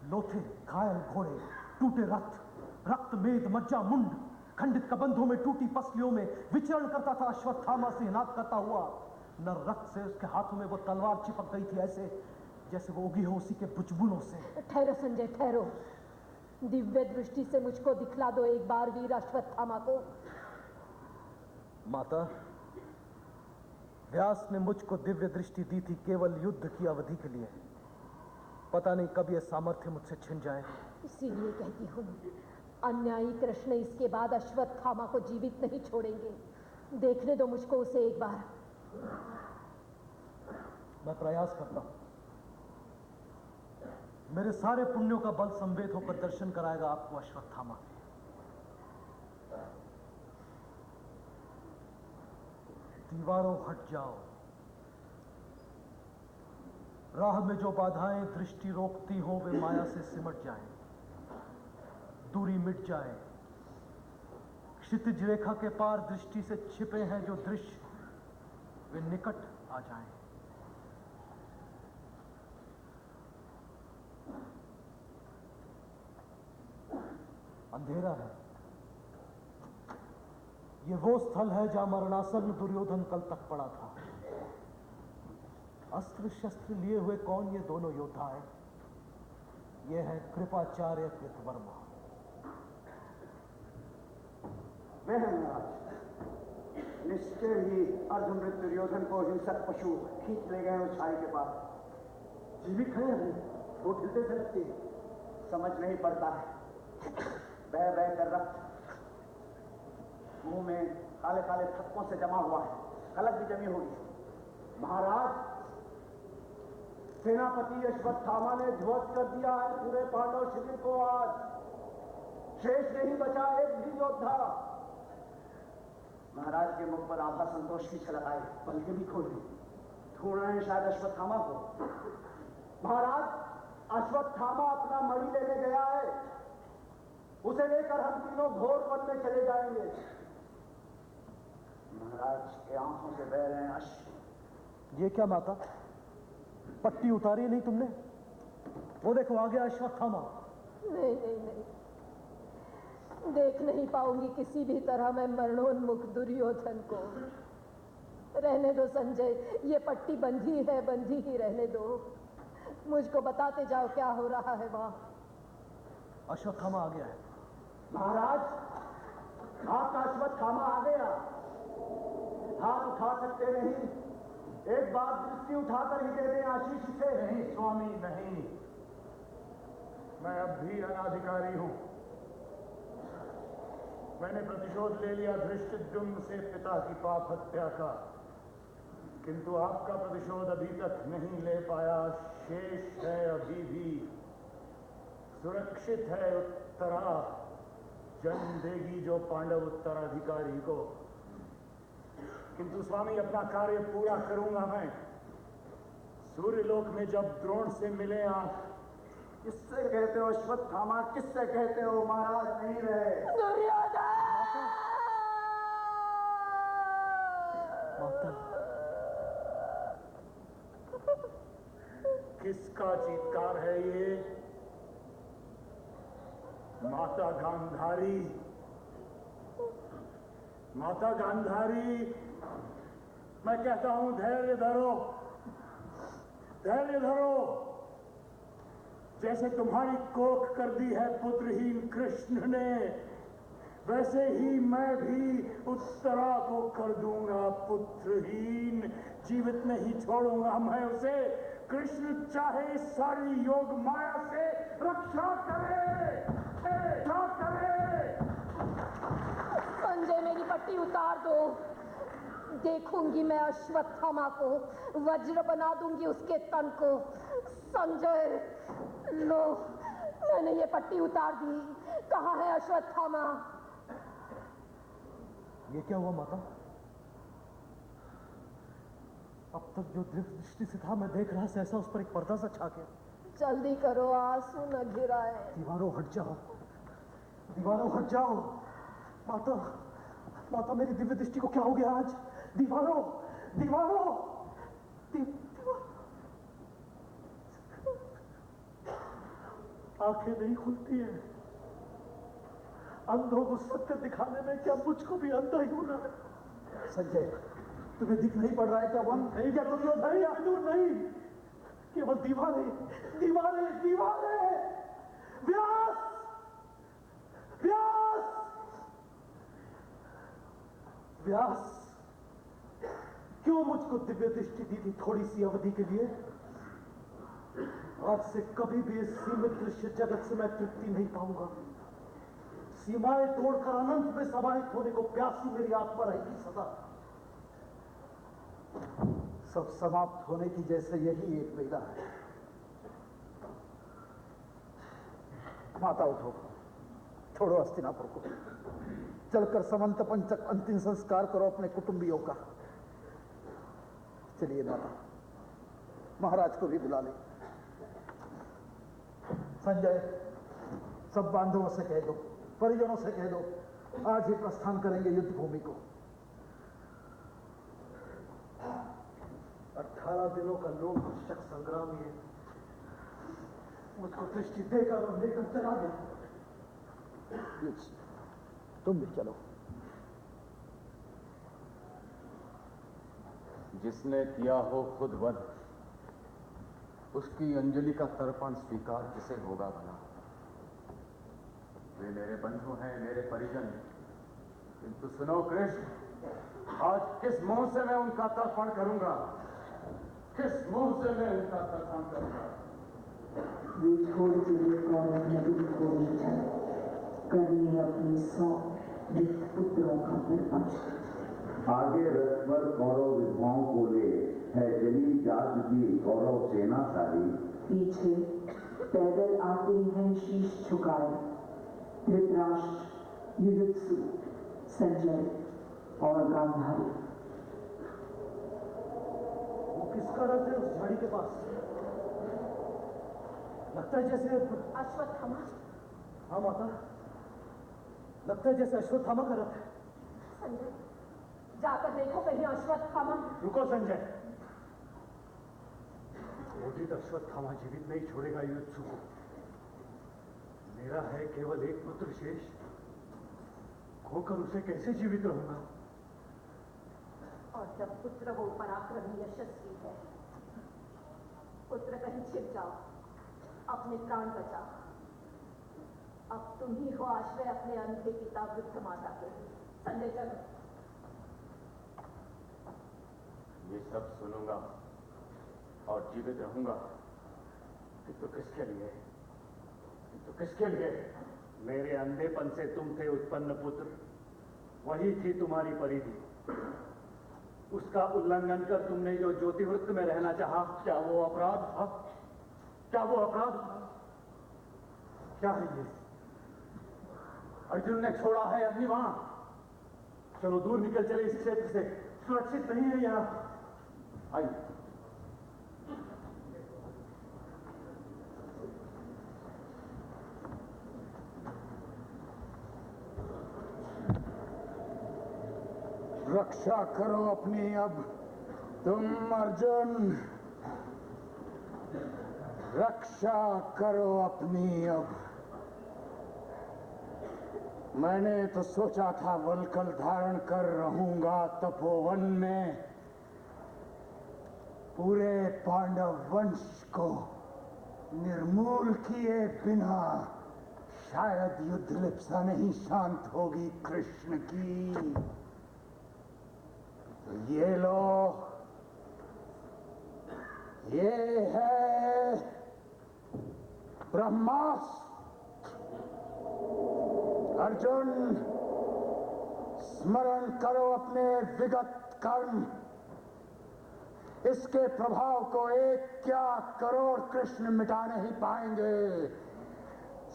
लोथे, घायल घोड़े, टूटे रथ, रक्त मेद मज्जा मुंड, खंडित कबंधों में टूटी पसलियों में विचरण करता था अश्वत्थामा सिंहनाद करता हुआ। नर रक्त से उसके हाथों में वो तलवार चिपक गई थी, ऐसे जैसे वो उगी हो उसी के बुचबुनों से। ठहरो संजय, ठहरो। दिव्य दृष्टि से मुझको दिखला दो एक बार वीर अश्वत्थामा को। माता, व्यास ने मुझको दिव्य दृष्टि दी थी केवल युद्ध की अवधि के लिए। पता नहीं कब यह सामर्थ्य मुझसे छिन जाए। इसीलिए कहती हूँ, अन्यायी कृष्ण इसके बाद अश्वत्थामा को जीवित नहीं छोड़ेंगे। देखने दो मुझको उसे एक बार। मैं प्रयास करता हूं। मेरे सारे पुण्यों का बल संवेद होकर दर्शन कराएगा आपको अश्वत्थामा। दीवारों हट जाओ। राह में जो बाधाएं दृष्टि रोकती हो वे माया से सिमट जाएं, दूरी मिट जाए। क्षितिज रेखा के पार दृष्टि से छिपे हैं जो दृश्य वे निकट आ जाएं। अंधेरा है। ये वो स्थल है जहां मरणासन्न दुर्योधन कल तक पड़ा था। अस्त्र शस्त्र लिए हुए कौन ये दोनों योद्धा हैं? ये है कृपाचार्य कृतवर्मा। वे हैं महाराज। निश्चय ही अर्धमृत दुर्योधन को हिंसक पशु खींच ले गए उस छाई के पास। जीवित हैं अभी, वो ढिलते से लगते हैं। समझ नहीं पड़ता है। बह बह कर रक्त मुंह में काले काले थप्पों से जमा हुआ है, कलक भी जमी होगी। महाराज, सेनापति अश्वत्थामा ने ध्वस्त कर दिया है पूरे पांडव शिविर को। आज शेष नहीं बचा एक भी योद्धा। महाराज के मुख पर आभा संतोष की झलक आई। पलके भी खोल दी। ढूंढ रहे हैं शायद अश्वत्थामा को। महाराज, अश्वत्थामा अपना मणि लेने गया है। उसे लेकर हम तीनों घोर वन में चले जाएंगे। महाराज के आंखों से बह रहे हैं अश्रु। ये क्या माता, पट्टी उतारी नहीं तुमने? वो देखो आ गया अश्वत्थामा। नहीं नहीं नहीं, देख नहीं पाऊंगी किसी भी तरह मैं मरणोन्मुख दुर्योधन को। रहने दो संजय, ये पट्टी बंधी है, बंधी ही रहने दो। मुझको बताते जाओ क्या हो रहा है वहां। अश्वत्थामा आ गया है। महाराज, आपका अश्वत्थामा आ गया। हाथ उठा सकते नहीं, एक बार दृष्टि उठाकर ही दे दें आशीष से। नहीं स्वामी, नहीं। मैं अब भी अनाधिकारी हूं। मैंने प्रतिशोध ले लिया धृष्टद्युम्न से पिता की पाप हत्या का, किंतु आपका प्रतिशोध अभी तक नहीं ले पाया। शेष है अभी भी। सुरक्षित है उत्तरा, जन्म देगी जो पांडव उत्तराधिकारी को। किंतु स्वामी, अपना कार्य पूरा करूंगा मैं। सूर्यलोक में जब द्रोण से मिले आप। किससे कहते हो अश्वत्थामा, किससे कहते हो? महाराज नहीं रहे। दुर्योधन! किसका चीत्कार है ये? माता गांधारी। माता गांधारी, मैं कहता हूं धैर्य धरो, धैर्य धरो। जैसे तुम्हारी कोख कर दी है पुत्रहीन कृष्ण ने, वैसे ही मैं भी उत्तरा को कर दूंगा पुत्रहीन। जीवित नहीं छोड़ूंगा मैं उसे। कृष्ण चाहे इस सारी योग माया से रक्षा करे, रक्षा करे। संजय, मेरी पट्टी उतार दो। देखूंगी मैं अश्वत्थामा को, वज्र बना दूंगी उसके तन को। संजय, लो, मैंने ये पट्टी उतार दी। कहाँ है अश्वत्थामा? ये क्या हुआ माता? अब तक जो दृष्टि से था मैं देख रहा, सहसा उस पर एक पर्दा सा छा गया। जल्दी करो, आंसू न गिराए। दीवारों हट जाओ, दीवारों हट जाओ। माता, माता मेरी दिव्य दृष्टि को क्या हो गया आज? दीवारों, दीवारों, आंखें नहीं खुलती है। अंधों को सत्य दिखाने में क्या मुझको भी अंधा ही होना है? संजय, तुम्हें दिख नहीं पड़ रहा है क्या? वन नहीं, क्या दुर्योधन या दूर नहीं, केवल दीवारें, दीवारें, दीवारें। व्यास, व्यास, व्यास, क्यों मुझको दिव्य दृष्टि दी थी थोड़ी सी अवधि के लिए? आज से कभी भी इस सीमित दृश्य जगत से मैं तृप्ति नहीं पाऊंगा। सीमाएं तोड़कर अनंत में समाहित होने को प्यासी मेरी आत्मा रहेगी सदा। सब समाप्त होने की जैसे यही एक वेला है। माता उठो, छोड़ो हस्तिनापुर को, चलकर समंत पंचक अंतिम संस्कार करो अपने कुटुंबियों का। चलिए माता, महाराज को भी बुला ले। संजय, सब बांधवों से कह दो, परिजनों से कह दो, आज ही प्रस्थान करेंगे युद्ध भूमि को। 18 दिनों का लोक शक संग्राम है, मुझको दृष्टि देकर और लेकर चला गया। तुम भी चलो। जिसने किया हो खुद वध, उसकी अंजलि का तर्पण स्वीकार किसे होगा भला? वे मेरे बंधु हैं, मेरे परिजन, किंतु सुनो कृष्ण, आज किस मुंह से मैं उनका तर्पण करूंगा? किस मुंह से मैं उनका तर्पण करूंगा? वे छोड़ चले कौरव नदी को नीचा, करने अपने 100 रिक्त पुत्रों का तर्पण। आगे रथ पर कौरव विधवाओं को ले है जलील जात की कौरव सेना सारी। पीछे पैदल आते हैं शीश झुकाए धृतराष्ट्र, युयुत्सु, संजय और गांधारी। वो किसका रथ है उस झाड़ी के पास? लगता है जैसे अश्वत्थामा। हाँ माता, लगता है जैसे अश्वत्थामा का रथ है। संजय, जाकर देखो कहीं अश्वत्थामा। रुको संजय, क्रोधित अश्वत्थामा जीवित नहीं छोड़ेगा युयुत्सु को। मेरा है केवल एक पुत्र शेष, खोकर उसे कैसे जीवित रहूंगा? और जब पुत्र वो पराक्रमी यशस्वी है, पुत्र कहीं छिप जाओ, अपने प्राण बचाओ। अब तुम ही हो आश्रय अपने अंधे पिता वृद्ध माता के। संजय चलो। ये सब सुनूंगा और जीवित रहूंगा, किंतु किसके लिए? किंतु किसके लिए? मेरे अंधेपन से तुम थे उत्पन्न पुत्र, वही थी तुम्हारी परिधि। उसका उल्लंघन कर तुमने जो ज्योतिवृत्त में रहना चाहा, क्या वो अपराध था? क्या वो अपराध था? क्या है ये? अर्जुन ने छोड़ा है अग्निबाण। चलो दूर निकल चले इस क्षेत्र से, सुरक्षित नहीं है यहाँ। आइए। रक्षा करो अपनी अब तुम अर्जुन, रक्षा करो अपनी अब। मैंने तो सोचा था वल्कल धारण कर रहूंगा तपोवन में, पूरे पांडव वंश को निर्मूल किए बिना शायद युद्ध लिप्सा नहीं शांत होगी कृष्ण की। तो ये लो, ये है ब्रह्मास्त्र। अर्जुन, स्मरण करो अपने विगत कर्म, इसके प्रभाव को 1 क्या करोड़ कृष्ण मिटा नहीं पाएंगे।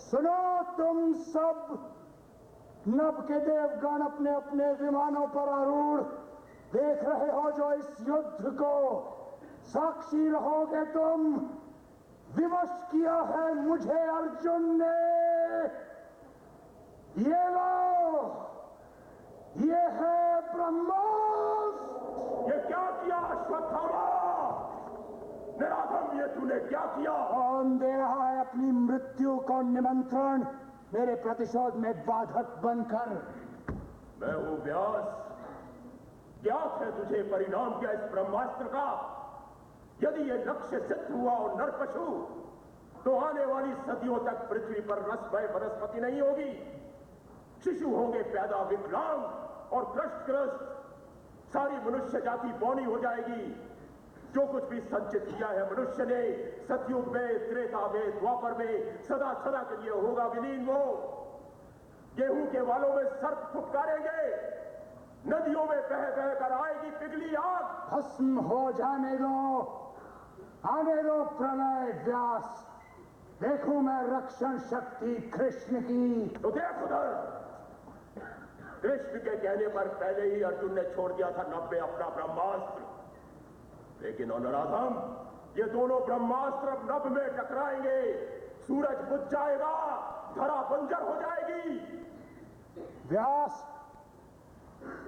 सुनो तुम सब, नभ के देवगण अपने अपने विमानों पर आरूढ़ देख रहे हो जो इस युद्ध को साक्षी रहोगे तुम, विवश किया है मुझे अर्जुन ने। ये लो, ये है ब्रह्मास्त्र। ये क्या किया अश्वत्थामा? निराधम, ये तूने क्या किया? कौन दे रहा है अपनी मृत्यु को निमंत्रण मेरे प्रतिशोध में बाधक बनकर? मैं हूं व्यास। ज्ञात है तुझे परिणाम क्या इस ब्रह्मास्त्र का? यदि ये लक्ष्य सिद्ध हुआ और नरपशु, तो आने वाली सदियों तक पृथ्वी पर रसमय वनस्पति नहीं होगी। शिशु होंगे पैदा विकलांग और कष्टग्रस्त। सारी मनुष्य जाति बौनी हो जाएगी। जो कुछ भी संचित किया है मनुष्य ने सतयुग में, त्रेता में, द्वापर में, सदा सदा के लिए होगा विलीन। वो गेहूं के वालों में सर्प फुटकारेंगे, नदियों में बह बह कर आएगी पिघली आग। भस्म हो जाने दो, आने दो प्रलय व्यास। देखूं मैं रक्षण शक्ति कृष्ण की। तो देख उधर, कृष्ण के कहने पर पहले ही अर्जुन ने छोड़ दिया था 90 अपना ब्रह्मास्त्र। लेकिन नराधम, ये दोनों ब्रह्मास्त्र अब नभ में टकराएंगे। सूरज बुझ जाएगा, धरा बंजर हो जाएगी। व्यास,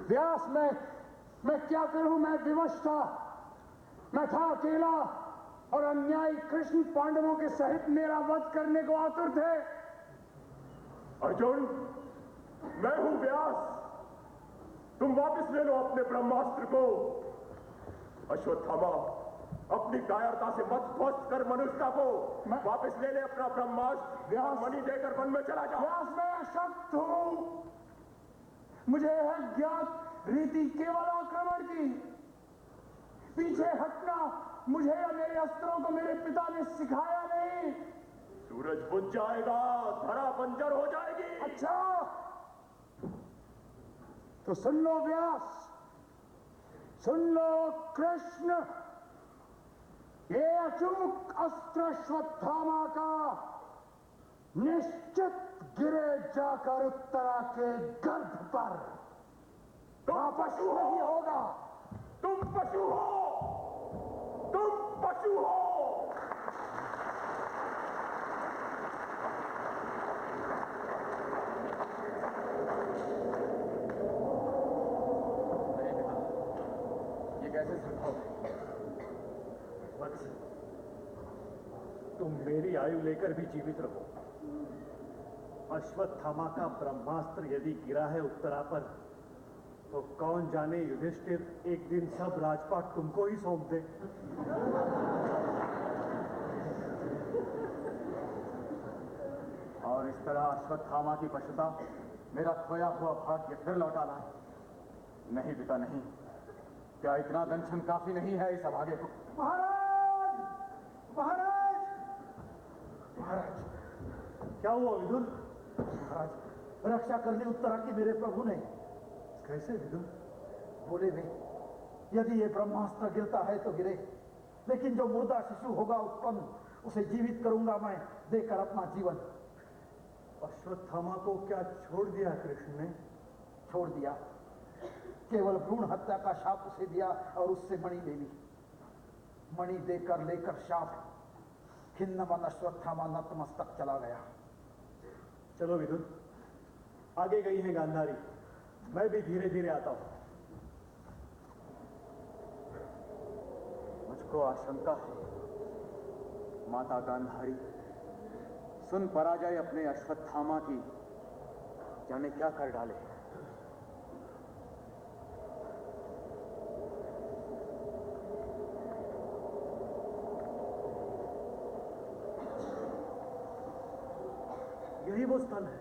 व्यास, मैं क्या करूं? मैं विवश था। मैं था अकेला और अन्यायी कृष्ण पांडवों के सहित मेरा वध करने को आतुर थे। अर्जुन, मैं हूं व्यास। तुम वापस ले लो अपने ब्रह्मास्त्र को। अश्वत्थामा, अपनी कायरता से मत ध्वस्त कर मनुष्यता को। वापस ले ले अपना ब्रह्मास्त्र। व्यास, मणि देकर वन में चला जा। व्यास, मैं अशक्त हूं। मुझे है ज्ञात रीति केवल आक्रमण की। पीछे हटना मुझे या मेरे अस्त्रों को मेरे पिता ने सिखाया नहीं। सूरज बुझ जाएगा, धरा बंजर हो जाएगी। अच्छा, तो सुन लो व्यास, सुन लो कृष्ण। ये अचूक अस्त्र अश्वत्थामा का निश्चित गिरे जाकर उत्तरा के गर्भ पर। वापस नहीं होगा। तुम पशु हो, तुम पशु हो। ये कैसे संभव है? वत्स, तुम मेरी आयु लेकर भी जीवित रहो। अश्वत्थामा का ब्रह्मास्त्र यदि गिरा है उत्तरा पर, तो कौन जाने युधिष्ठिर एक दिन सब राजपाट तुमको ही सौंप दे। और इस तरह अश्वत्थामा की पशुता मेरा खोया हुआ भाग्य फिर लौटा लाए। नहीं पिता नहीं, क्या इतना दंशन काफी नहीं है इस अभागे को? महाराज, महाराज, महाराज, क्या हुआ विदुर? महाराज, रक्षा कर ली उत्तरा की मेरे प्रभु ने। कैसे विदुर? बोले वे, यदि ये ब्रह्मास्त्र गिरता है तो गिरे, लेकिन जो मुर्दा शिशु होगा उत्पन्न, उसे जीवित करूंगा मैं, देकर अपना जीवन। अश्वत्थामा को क्या छोड़ दिया कृष्ण ने? छोड़ दिया, केवल भ्रूण हत्या का शाप उसे दिया और उससे मणि ले ली। मणि देकर लेकर शाप, खिन्न मन अश्वत्थामा नतमस्तक चला गया। चलो विदुर, आगे गई है गांधारी, मैं भी धीरे धीरे आता हूं। मुझको आशंका है माता गांधारी सुन पराजय अपने अश्वत्थामा की, जाने क्या कर डाले। यही वो स्थल है